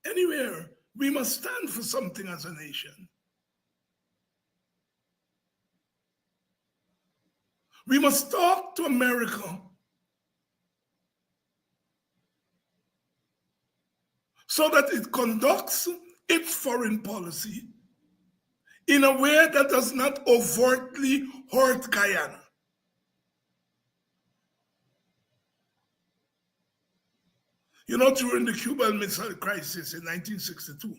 anywhere. We must stand for something as a nation. We must talk to America so that it conducts its foreign policy in a way that does not overtly hurt Guyana. You know, during the Cuban Missile Crisis in 1962,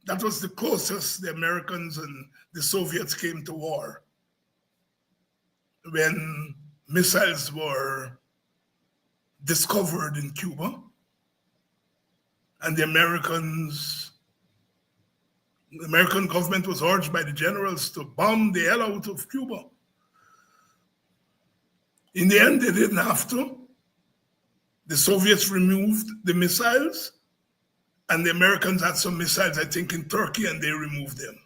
that was the closest the Americans and the Soviets came to war, when missiles were discovered in Cuba, and the American government was urged by the generals to bomb the hell out of Cuba. In the end, they didn't have to. The Soviets removed the missiles, and the Americans had some missiles, I think, in Turkey, and they removed them.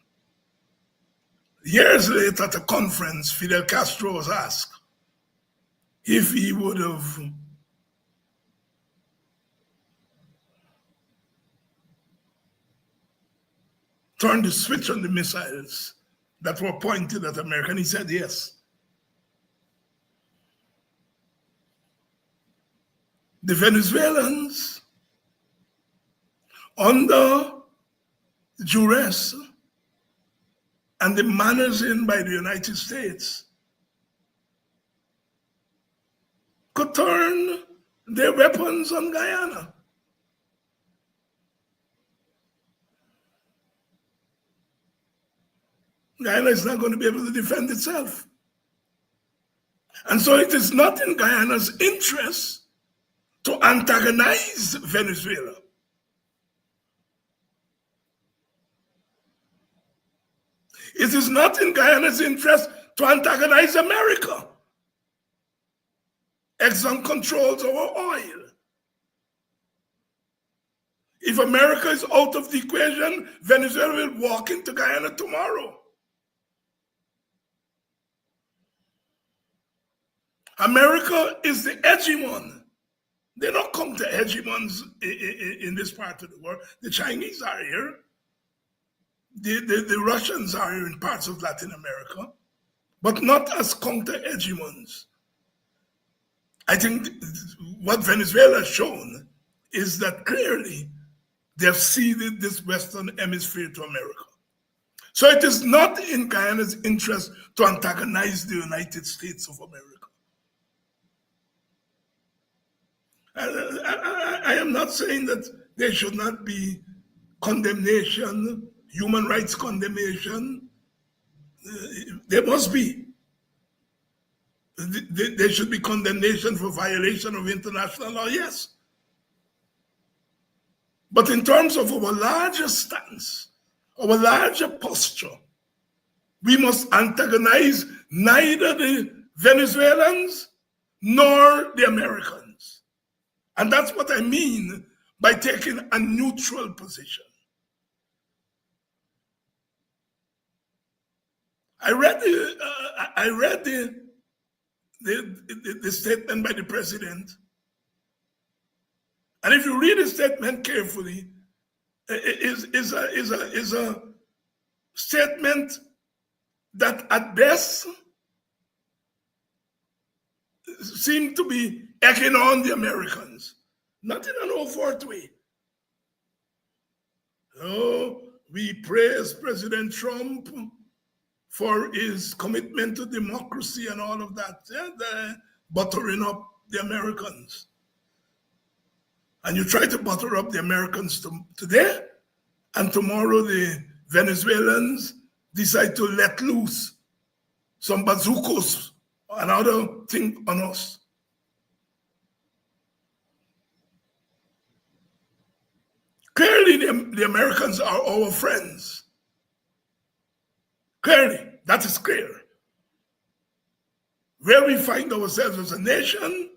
Years later, at a conference, Fidel Castro was asked if he would have turned the switch on the missiles that were pointed at America, and he said yes. The Venezuelans, under duress and the manners in by the United States, could turn their weapons on Guyana. Guyana is not going to be able to defend itself. And so it is not in Guyana's interest to antagonize Venezuela. It is not in Guyana's interest to antagonize America. Exxon controls our oil. If America is out of the equation, Venezuela will walk into Guyana tomorrow. America is the hegemon. They don't come to hegemons in this part of the world. The Chinese are here. The Russians are here in parts of Latin America, but not as counter-hegemons. I think what Venezuela has shown is that clearly they have ceded this Western hemisphere to America. So it is not in Guyana's interest to antagonize the United States of America. I am not saying that there should not be condemnation, human rights condemnation. There must be. There should be condemnation for violation of international law, yes. But in terms of our larger stance, our larger posture, we must antagonize neither the Venezuelans nor the Americans. And that's what I mean by taking a neutral position. I read the statement by the president, and if you read the statement carefully, is a statement that at best seemed to be egging on the Americans, not in an overt way. Oh, we praise President Trump for his commitment to democracy and all of that, and buttering up the Americans. And you try to butter up the Americans today, and tomorrow the Venezuelans decide to let loose some bazookas, another thing on us. Clearly, the Americans are our friends. Clearly, that is clear. Where we find ourselves as a nation,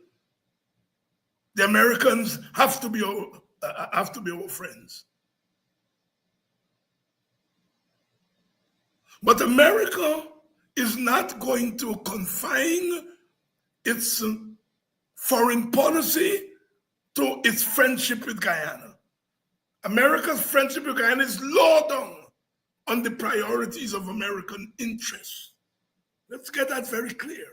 the Americans have to be have to be our friends. But America is not going to confine its foreign policy to its friendship with Guyana. America's friendship with Guyana is low down on the priorities of American interests. Let's get that very clear.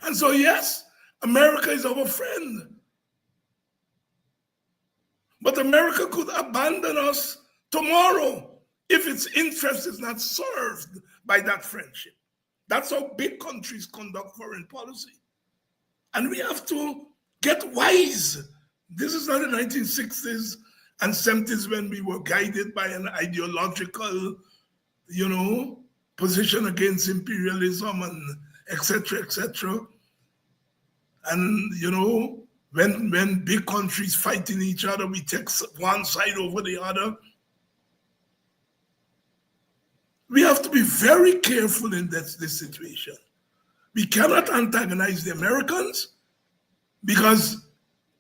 And so, yes, America is our friend. But America could abandon us tomorrow if its interest is not served by that friendship. That's how big countries conduct foreign policy. And we have to get wise. This is not the 1960s and 70s when we were guided by an ideological, position against imperialism and etc., etc. And, when big countries fighting each other, we take one side over the other. We have to be very careful in this situation. We cannot antagonize the Americans because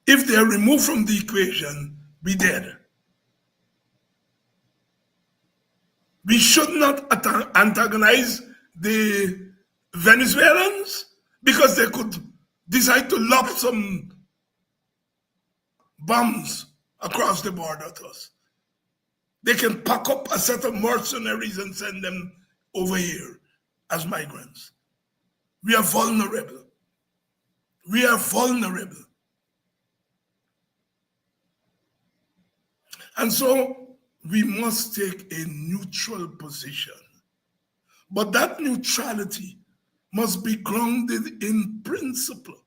if they are removed from the equation, we're dead. We should not antagonize the Venezuelans because they could decide to lob some bombs across the border to us. They can pack up a set of mercenaries and send them over here as migrants. We are vulnerable. We are vulnerable. And so we must take a neutral position. But that neutrality must be grounded in principle.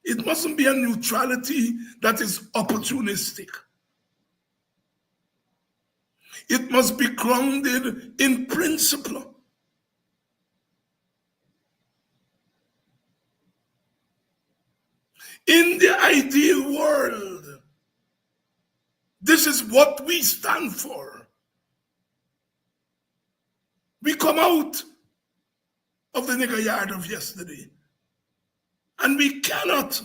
It mustn't be a neutrality that is opportunistic. It must be grounded in principle. In the ideal world, this is what we stand for. We come out of the nigger yard of yesterday, and we cannot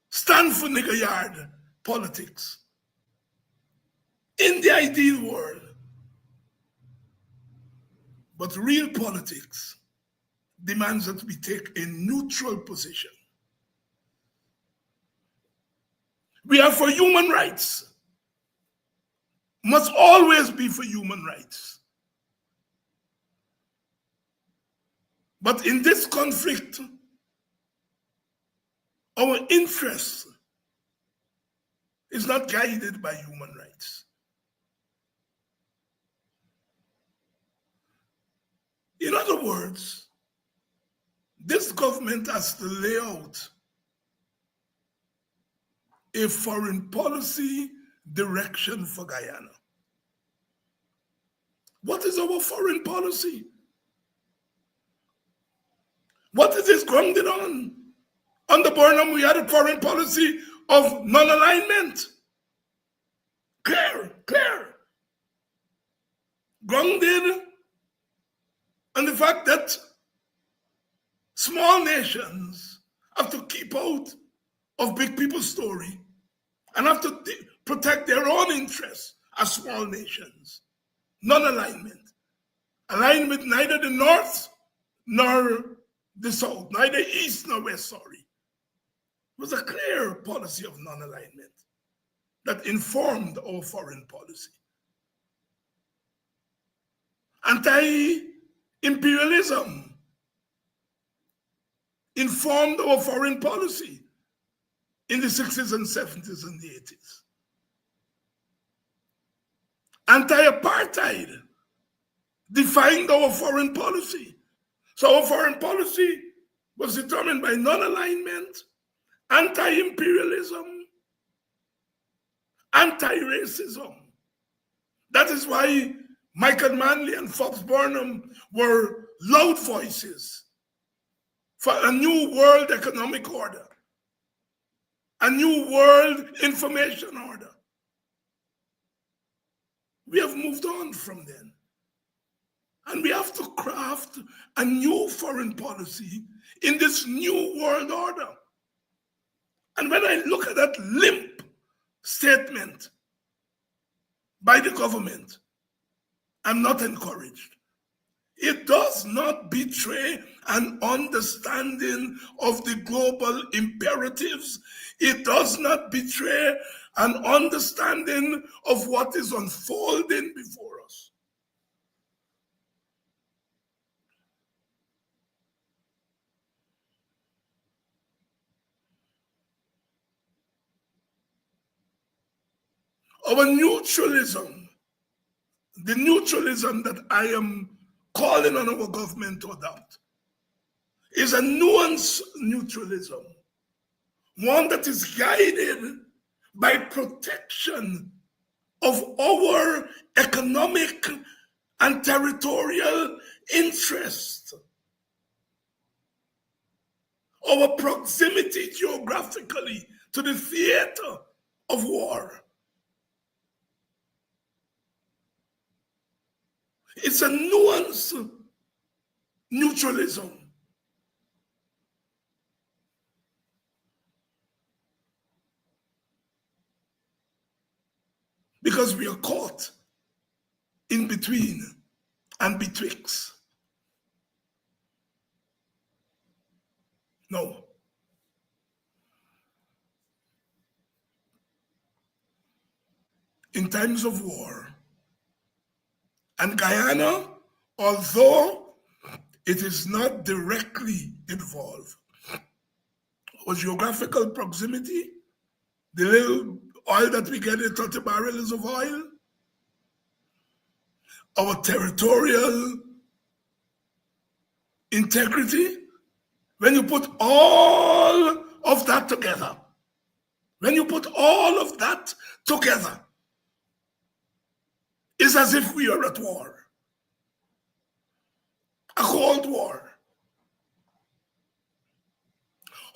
stand for nigger yard politics. In the ideal world, but real politics demands that we take a neutral position. We are for human rights, must always be for human rights. But in this conflict, our interest is not guided by human rights. In other words, this government has to lay out a foreign policy direction for Guyana. What is our foreign policy? What is this grounded on? Under Burnham, we had a foreign policy of non-alignment. Clear. Grounded on the fact that small nations have to keep out of big people's story and have to protect their own interests as small nations. Non-alignment. Alignment neither the North nor the South, neither East nor West, sorry. It was a clear policy of non-alignment that informed our foreign policy. Anti-imperialism informed our foreign policy in the 60s and 70s and the 80s. Anti-apartheid defined our foreign policy. So our foreign policy was determined by non-alignment, anti-imperialism, anti-racism. That is why Michael Manley and Fox Burnham were loud voices for a new world economic order, a new world information order. We have moved on from then. And we have to craft a new foreign policy in this new world order. And when I look at that limp statement by the government, I'm not encouraged. It does not betray an understanding of the global imperatives. It does not betray an understanding of what is unfolding before us. Our neutralism, the neutralism that I am calling on our government to adopt, is a nuanced neutralism, one that is guided by protection of our economic and territorial interests, our proximity geographically to the theater of war. It's a nuanced neutralism. Because we are caught in between and betwixt. No. In times of war, and Guyana, although it is not directly involved, our geographical proximity, the little oil that we get in 30 barrels of oil, our territorial integrity, when you put all of that together, it's as if we are at war, a cold war.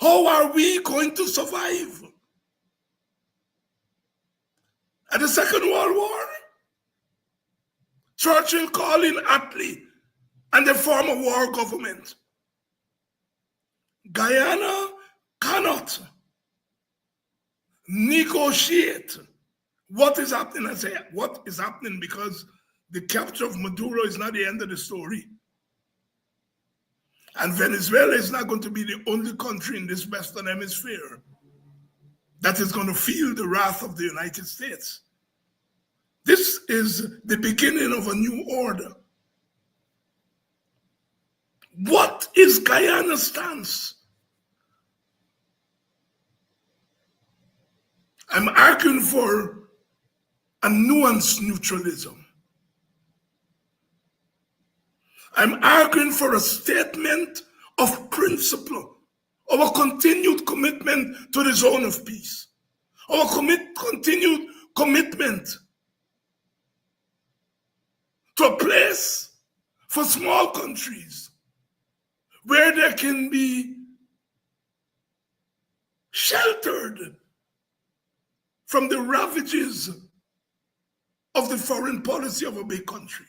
How are we going to survive? At the Second World War, Churchill called in Attlee and they form a war government. Guyana cannot negotiate what is happening. I say what is happening because the capture of Maduro is not the end of the story. And Venezuela is not going to be the only country in this Western Hemisphere that is going to feel the wrath of the United States. This is the beginning of a new order. What is Guyana's stance? I'm arguing for a nuanced neutralism. I'm arguing for a statement of principle, our continued commitment to the zone of peace, our continued commitment to a place for small countries where they can be sheltered from the ravages of the foreign policy of a big country.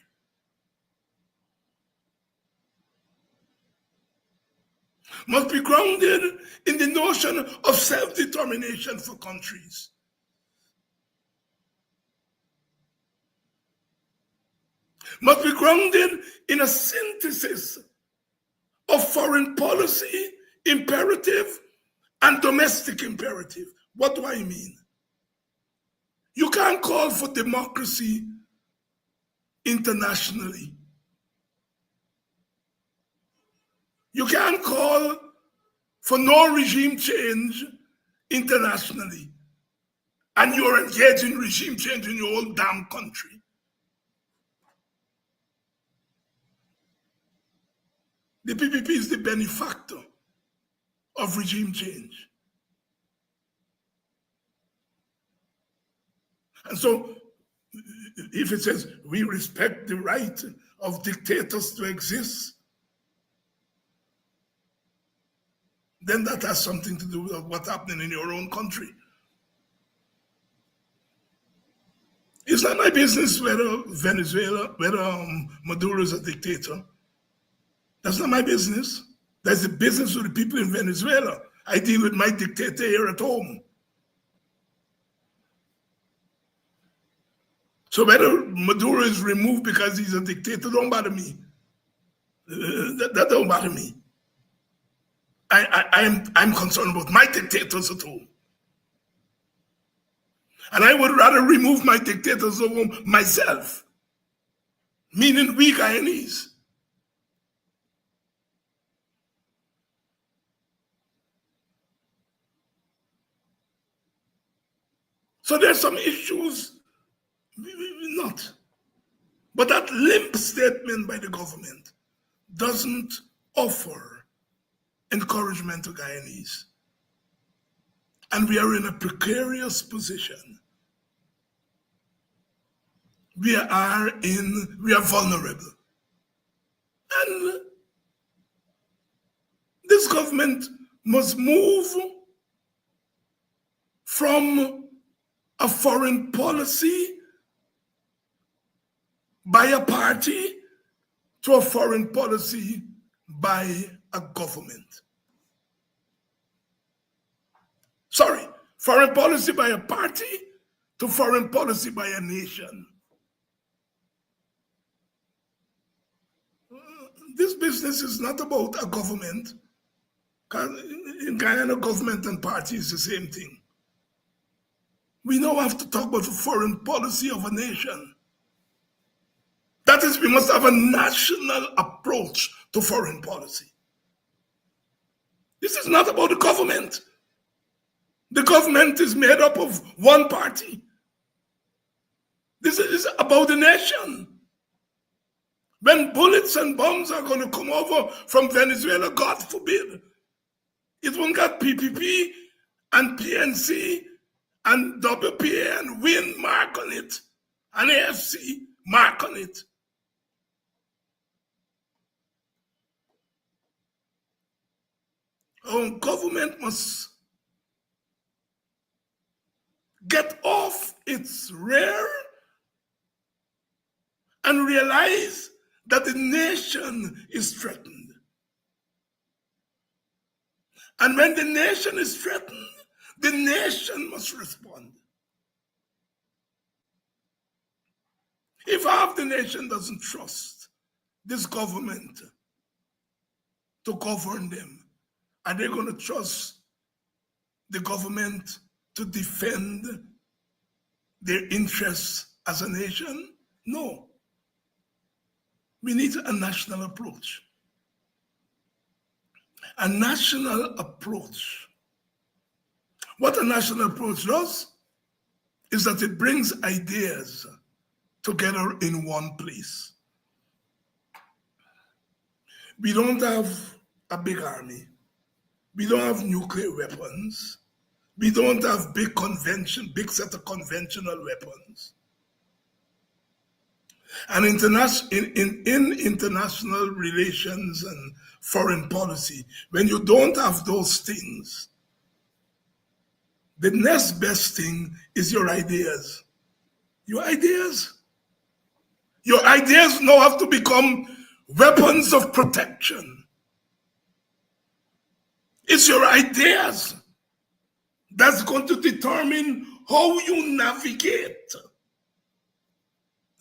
Must be grounded in the notion of self-determination for countries. Must be grounded in a synthesis of foreign policy imperative and domestic imperative. What do I mean? You can't call for democracy internationally. You can't call for no regime change internationally. And you're engaged in regime change in your own damn country. The PPP is the benefactor of regime change. And so, if it says we respect the right of dictators to exist, then that has something to do with what's happening in your own country. It's not my business whether Maduro is a dictator. That's not my business. That's the business of the people in Venezuela. I deal with my dictator here at home. So whether Maduro is removed because he's a dictator, don't bother me. That don't bother me. I'm concerned about my dictators at home. And I would rather remove my dictators at home myself, meaning we Guyanese. So there's some issues, not. But that limp statement by the government doesn't offer encouragement to Guyanese. And we are in a precarious position. We are vulnerable. And this government must move from a foreign policy by a party to a foreign policy by a government. Sorry, foreign policy by a party to foreign policy by a nation. This business is not about a government. In Guyana, government and party is the same thing. We now have to talk about the foreign policy of a nation. That is, we must have a national approach to foreign policy. This is not about the government. The government is made up of one party. This is about the nation. When bullets and bombs are going to come over from Venezuela, God forbid, it won't got PPP and PNC and WPA and WIN mark on it, and AFC mark on it. Our government must get off its rear and realize that the nation is threatened. And when the nation is threatened, the nation must respond. If half the nation doesn't trust this government to govern them, are they going to trust the government to defend their interests as a nation? No. We need a national approach. A national approach. What a national approach does is that it brings ideas together in one place. We don't have a big army. We don't have nuclear weapons. We don't have big set of conventional weapons. And in international relations and foreign policy, when you don't have those things, the next best thing is your ideas. Your ideas. Your ideas now have to become weapons of protection. It's your ideas that's going to determine how you navigate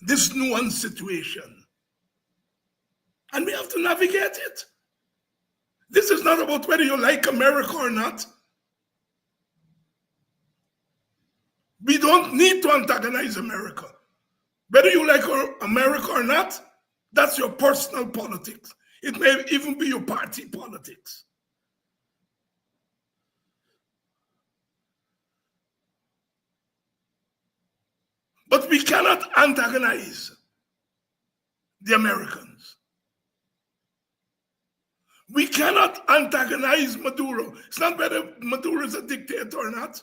this nuanced situation. And we have to navigate it. This is not about whether you like America or not. We don't need to antagonize America. Whether you like America or not, that's your personal politics. It may even be your party politics. But we cannot antagonize the Americans. We cannot antagonize Maduro. It's not whether Maduro is a dictator or not.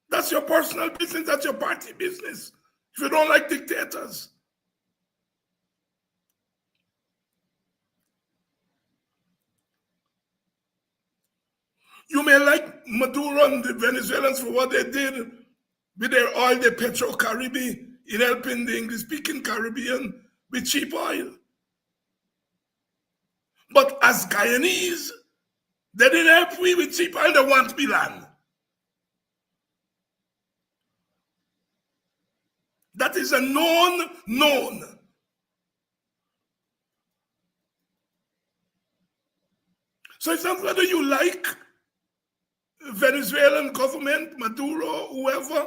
That's your personal business. That's your party business. If you don't like dictators. You may like Maduro and the Venezuelans for what they did with their oil, the Petro-Caribbean, in helping the English-speaking Caribbean with cheap oil. But as Guyanese, They didn't help we with cheap and they want me land. That is a known. So it's not whether you like Venezuelan government, Maduro, whoever.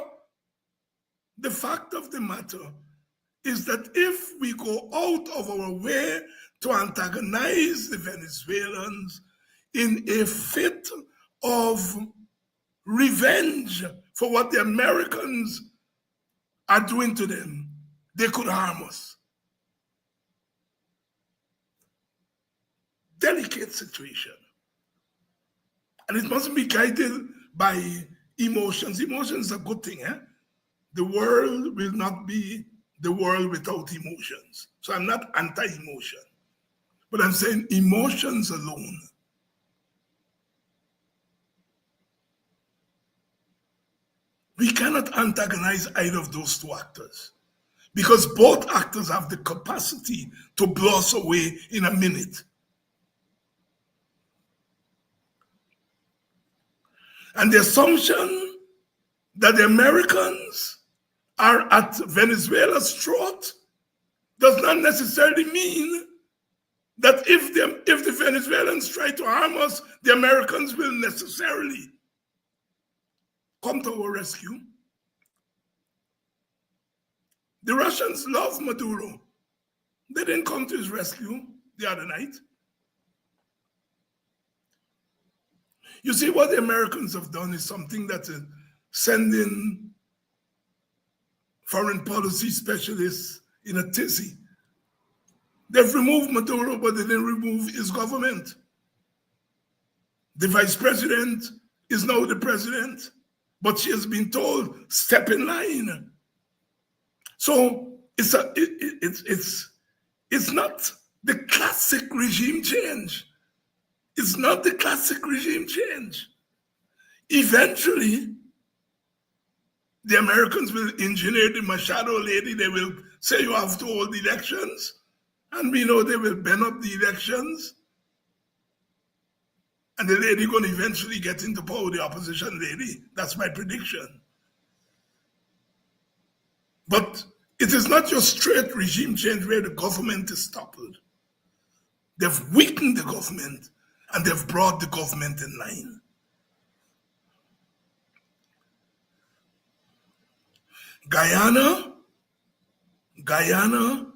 The fact of the matter is that if we go out of our way to antagonize the Venezuelans in a fit of revenge for what the Americans are doing to them, they could harm us. Delicate situation. And it mustn't be guided by emotions. Emotions is a good thing, eh? The world will not be the world without emotions. So I'm not anti-emotion, but I'm saying emotions alone. We cannot antagonize either of those two actors because both actors have the capacity to blow us away in a minute. And the assumption that the Americans are at Venezuela's throat does not necessarily mean that if the Venezuelans try to harm us, the Americans will necessarily come to our rescue. The Russians love Maduro. They didn't come to his rescue the other night. You see, what the Americans have done is something that sending foreign policy specialists in a tizzy. They've removed Maduro, but they didn't remove his government. The vice president is now the president, but she has been told, step in line. So it's not the classic regime change. It's not the classic regime change. Eventually, the Americans will engineer the Machado lady. They will say you have to hold elections. And we know they will bend up the elections. And the lady going to eventually get into power, the opposition lady. That's my prediction. But it is not just straight regime change where the government is toppled. They've weakened the government and they've brought the government in line. Guyana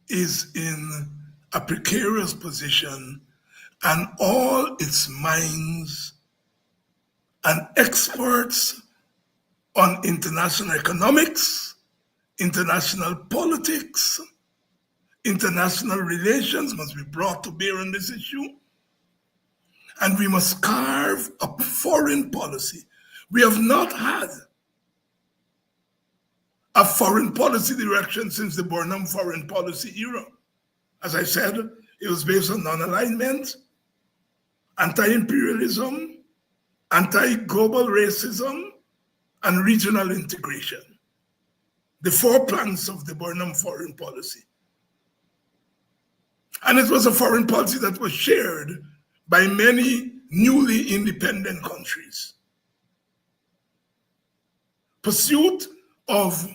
is in a precarious position, and all its minds and experts on international economics, international politics, international relations must be brought to bear on this issue. And we must carve a foreign policy. We have not had a foreign policy direction since the Burnham foreign policy era. As I said, it was based on non-alignment, anti-imperialism, anti-global racism, and regional integration. The 4 planks of the Burnham foreign policy. And it was a foreign policy that was shared by many newly independent countries. Pursuit of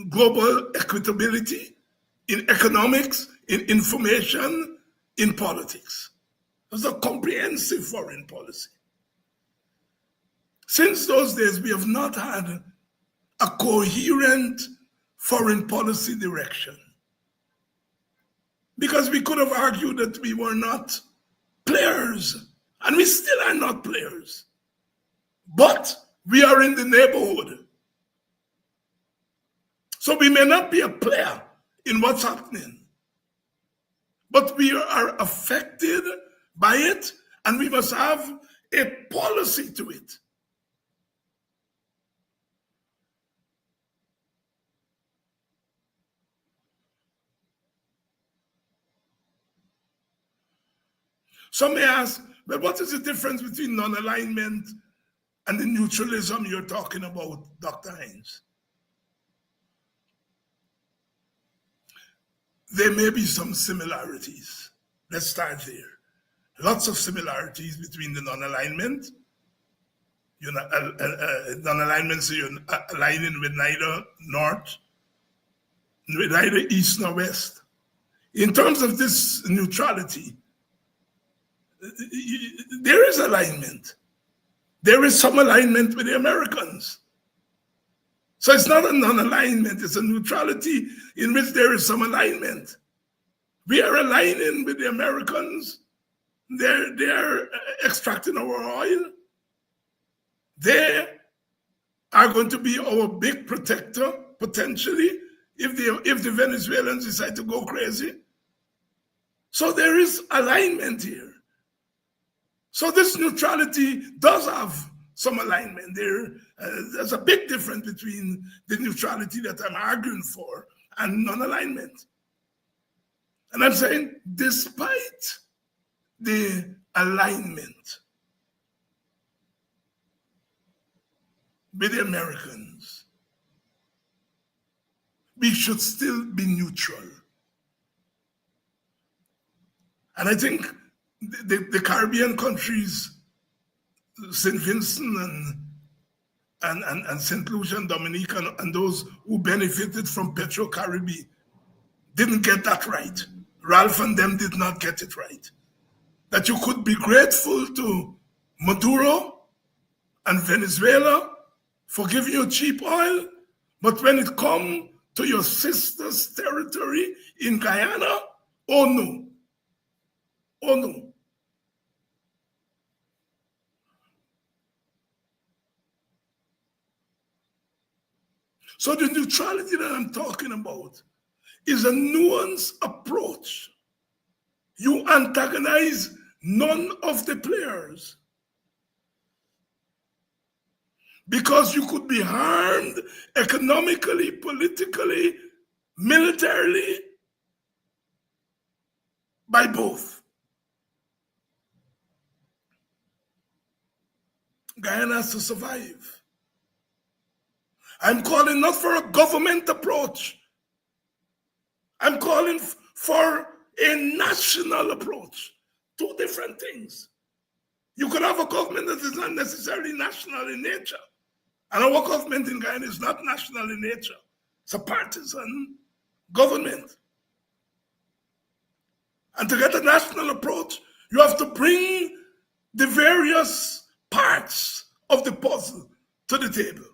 global equitability in economics, in information, in politics. It was a comprehensive foreign policy. Since those days, we have not had a coherent foreign policy direction. Because we could have argued that we were not players, and we still are not players. But we are in the neighborhood. So we may not be a player in what's happening, but we are affected by it, and we must have a policy to it. Some may ask, but what is the difference between non-alignment and the neutralism you're talking about, Dr. Hines? There may be some similarities. Let's start there. lots of similarities between the non-alignment. Non-alignment, so you're aligning with neither north, with neither east nor west. In terms of this neutrality, there is alignment. There is some alignment with the Americans. So it's not a non-alignment, it's a neutrality in which there is some alignment. We are aligning with the Americans. They're extracting our oil. They are going to be our big protector, potentially, if the Venezuelans decide to go crazy. So there is alignment here. So this neutrality does have some alignment. There's a big difference between the neutrality that I'm arguing for and non-alignment. And I'm saying, despite the alignment with the Americans, we should still be neutral. And I think the Caribbean countries, St. Vincent and St. Lucia and Dominica, and those who benefited from Petro-Caribbean didn't get that right. Ralph and them did not get it right. That you could be grateful to Maduro and Venezuela for giving you cheap oil, but when it comes to your sister's territory in Guyana, oh no. Oh no. So the neutrality that I'm talking about is a nuanced approach. You antagonize none of the players because you could be harmed economically, politically, militarily by both. Guyana has to survive. I'm calling not for a government approach. I'm calling for a national approach. Two different things. You could have a government that is not necessarily national in nature. And our government in Guyana is not national in nature. It's a partisan government. And to get a national approach, you have to bring the various parts of the puzzle to the table.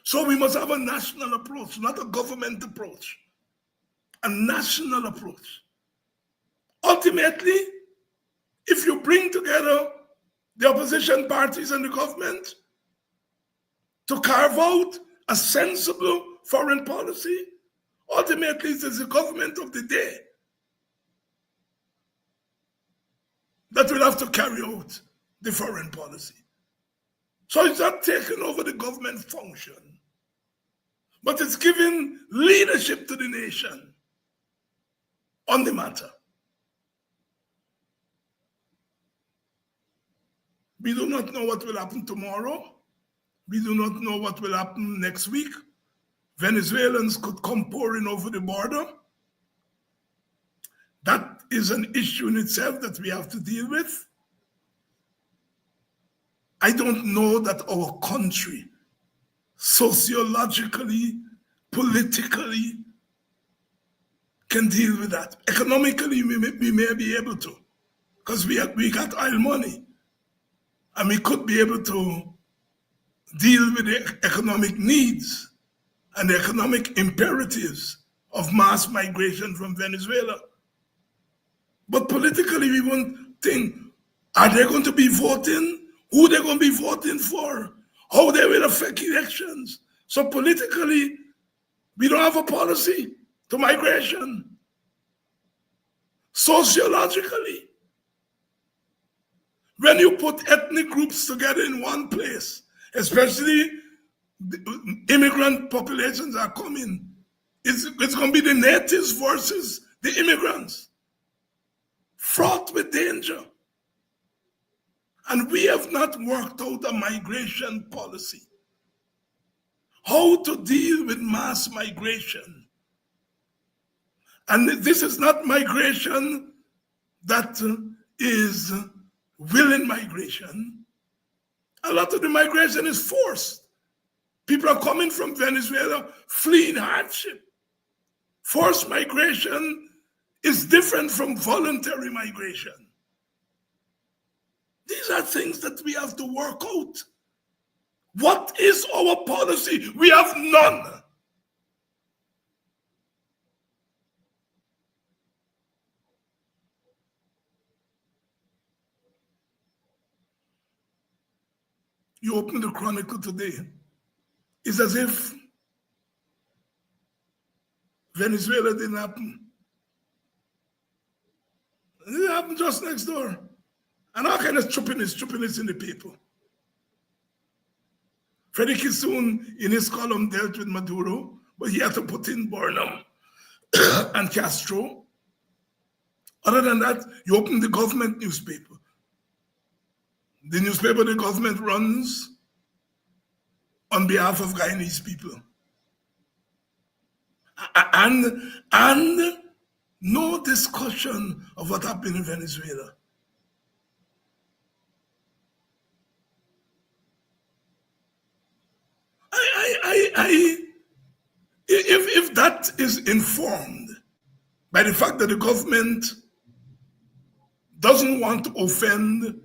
So we must have a national approach, not a government approach. A national approach. Ultimately, if you bring together the opposition parties and the government to carve out a sensible foreign policy, ultimately it is the government of the day that will have to carry out the foreign policy. So it's not taking over the government function, but it's giving leadership to the nation on the matter. We do not know what will happen tomorrow. We do not know what will happen next week. Venezuelans could come pouring over the border. That is an issue in itself that we have to deal with. I don't know that our country, sociologically, politically, can deal with that. Economically, we may be able to, because we got oil money. And we could be able to deal with the economic needs and the economic imperatives of mass migration from Venezuela. But politically, we won't think, are they going to be voting? Who they're going to be voting for? How they will affect elections? So politically, we don't have a policy to migration. Sociologically, when you put ethnic groups together in one place, especially the immigrant populations are coming, it's going to be the natives versus the immigrants, fraught with danger. And we have not worked out a migration policy. How to deal with mass migration. And this is not migration that is willing migration. A lot of the migration is forced. People are coming from Venezuela fleeing hardship. Forced migration is different from voluntary migration. These are things that we have to work out. What is our policy? We have none. You open the Chronicle today, it's as if Venezuela didn't happen. It didn't happen just next door. And all kind of stupidness in the people. Freddie Kissoon, in his column, dealt with Maduro, but he had to put in Burnham and Castro. Other than that, you open the government newspaper. The newspaper the government runs on behalf of Guyanese people. And no discussion of what happened in Venezuela. If that is informed by the fact that the government doesn't want to offend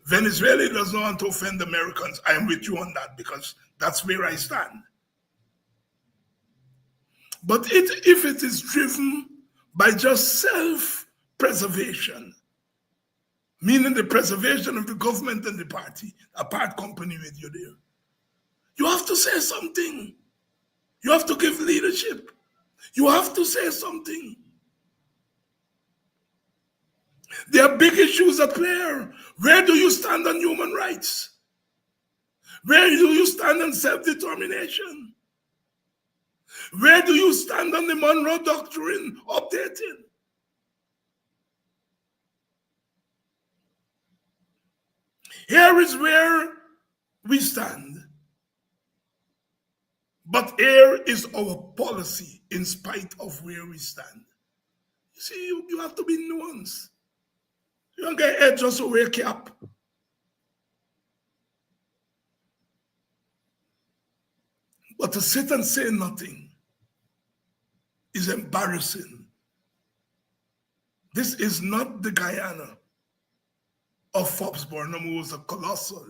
Venezuela, doesn't want to offend Americans, I am with you on that because that's where I stand. But if it is driven by just self-preservation, meaning the preservation of the government and the party, a part company with you there, you have to say something. You have to give leadership. You have to say something. There are big issues at play. Where do you stand on human rights? Where do you stand on self-determination? Where do you stand on the Monroe Doctrine updated? Here is where we stand. But here is our policy in spite of where we stand. You see, you have to be nuanced. You don't get head just to wake you up. But to sit and say nothing is embarrassing. This is not the Guyana of Forbes Burnham, who was a colossal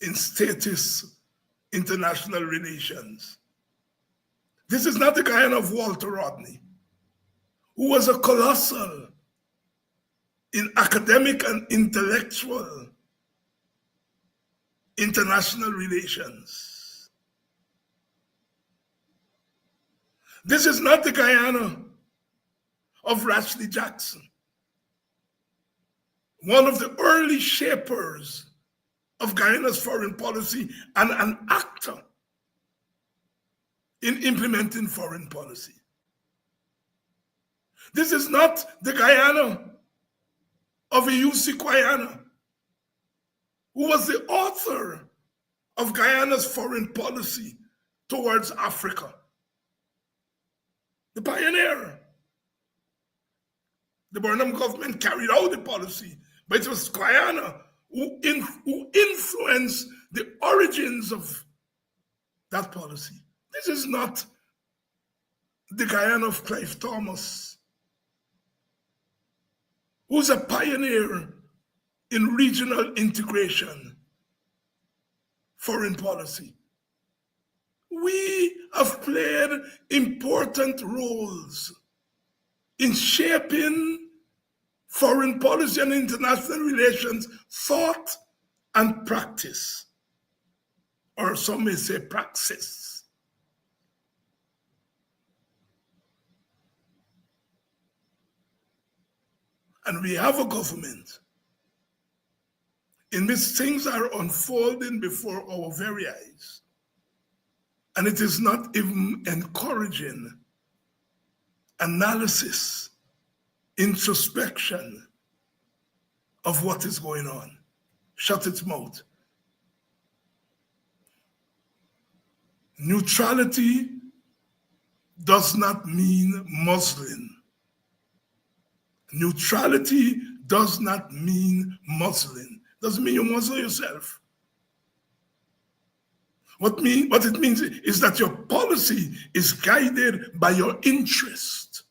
in status international relations. This is not the Guyana of Walter Rodney, who was a colossal in academic and intellectual international relations. This is not the Guyana of Rashley Jackson, one of the early shapers of Guyana's foreign policy and an actor in implementing foreign policy. This is not the Guyana of Ayusi Kwayana, who was the author of Guyana's foreign policy towards Africa. The pioneer. The Burnham government carried out the policy, but it was Guyana who influenced the origins of that policy. This is not the Guyana of Clive Thomas, who's a pioneer in regional integration, foreign policy. We have played important roles in shaping foreign policy and international relations thought and practice, or some may say praxis. And we have a government in which things are unfolding before our very eyes. And it is not even encouraging analysis, introspection, of what is going on. Shut its mouth. Neutrality does not mean Muslim. Neutrality does not mean Muslim. Doesn't mean you Muslim yourself. What it means is that your policy is guided by your interest.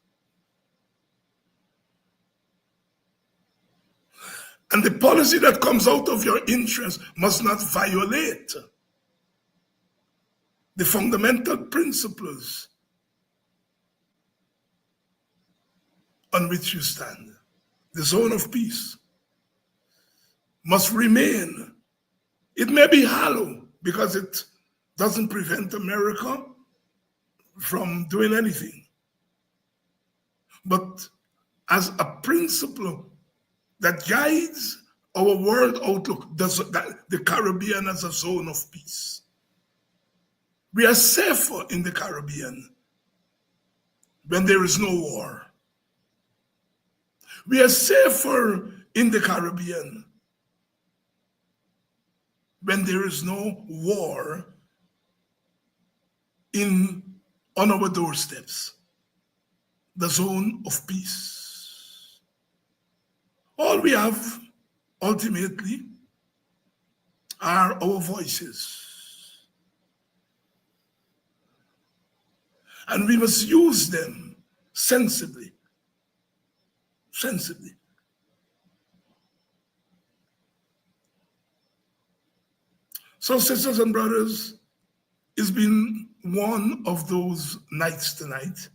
And the policy that comes out of your interest must not violate the fundamental principles on which you stand. The zone of peace must remain. It may be hollow because it doesn't prevent America from doing anything. But as a principle that guides our world outlook, the Caribbean as a zone of peace. We are safer in the Caribbean when there is no war. We are safer in the Caribbean when there is no war on our doorsteps, the zone of peace. All we have ultimately are our voices. And we must use them sensibly. Sensibly. So, sisters and brothers, it's been one of those nights tonight.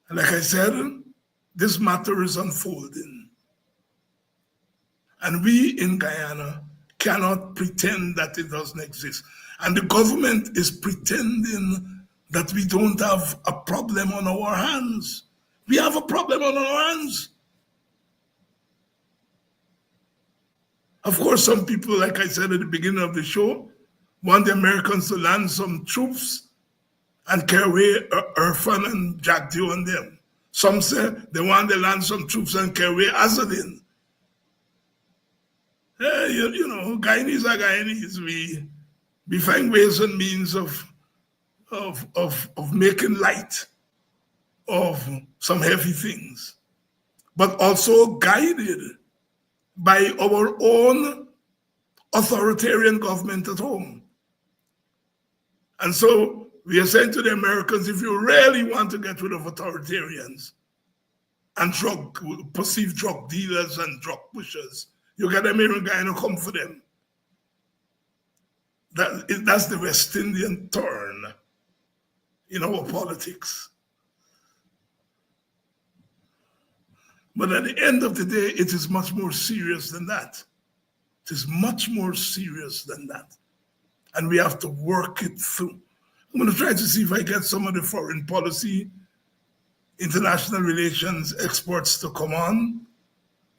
And like I said, this matter is unfolding. And we in Guyana cannot pretend that it doesn't exist. And the government is pretending that we don't have a problem on our hands. We have a problem on our hands. Of course, some people, like I said at the beginning of the show, want the Americans to land some troops and carry away Irfan and Jack Dio and them. Some say they want to land some troops and carry away Azzedine. You know, Guyanese are Guyanese. We find ways and means of making light of some heavy things, but also guided by our own authoritarian government at home. And so we are saying to the Americans, if you really want to get rid of authoritarians and perceived drug dealers and drug pushers, you got them here in Guyana, come for them. That's the West Indian turn in our politics. But at the end of the day, it is much more serious than that. It is much more serious than that. And we have to work it through. I'm going to try to see if I get some of the foreign policy, international relations experts to come on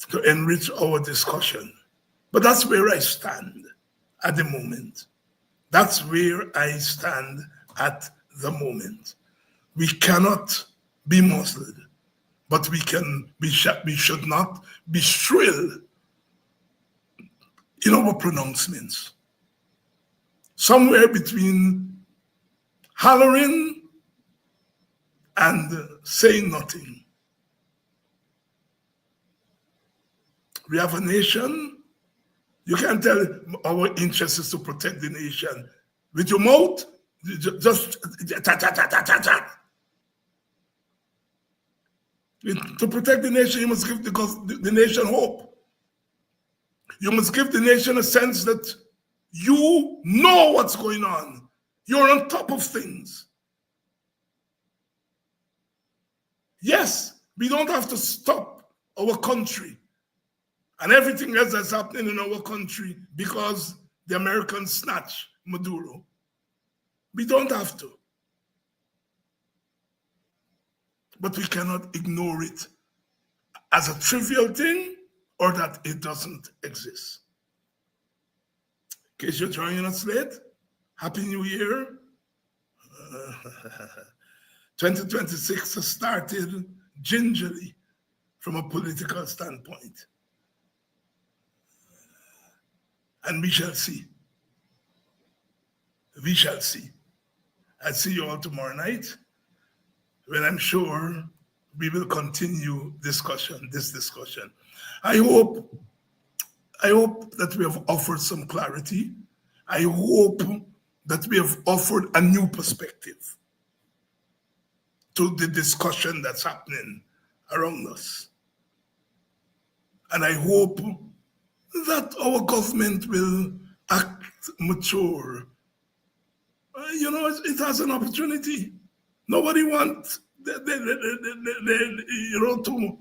to enrich our discussion. But that's where I stand at the moment. That's where I stand at the moment. We cannot be muzzled, but we should not be shrill in our pronouncements. Somewhere between hollering and saying nothing. We have a nation. You can't tell our interest is to protect the nation. With your mouth, just to protect the nation, you must give the nation hope. You must give the nation a sense that you know what's going on. You're on top of things. Yes, we don't have to stop our country and everything else that's happening in our country because the Americans snatch Maduro. We don't have to. But we cannot ignore it as a trivial thing or that it doesn't exist. In case you're joining us late, Happy New Year. 2026 has started gingerly from a political standpoint. And we shall see. We shall see. I'll see you all tomorrow night, when I'm sure we will continue this discussion. I hope that we have offered some clarity. I hope that we have offered a new perspective to the discussion that's happening around us. And I hope that our government will act mature. It has an opportunity. Nobody wants to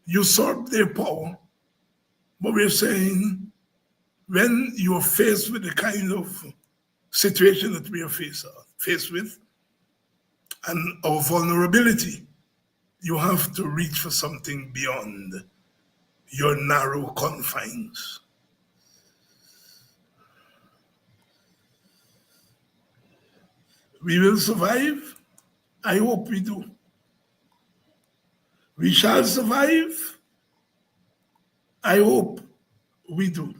usurp their power. But we're saying, when you're faced with the kind of situation that we are faced with, and our vulnerability, you have to reach for something beyond your narrow confines. We will survive. I hope we do. We shall survive. I hope we do.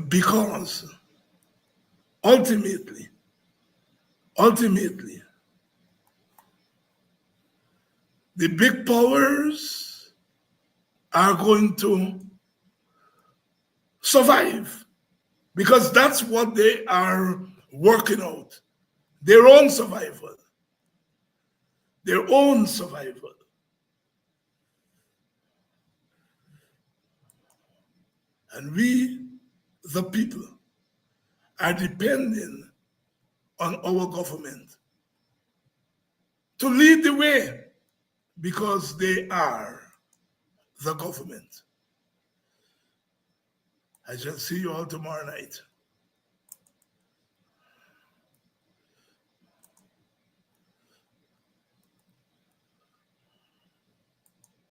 Because ultimately, the big powers are going to survive, because that's what they are working out. Their own survival. Their own survival. And we, the people, are depending on our government to lead the way, because they are the government. I shall see you all tomorrow night.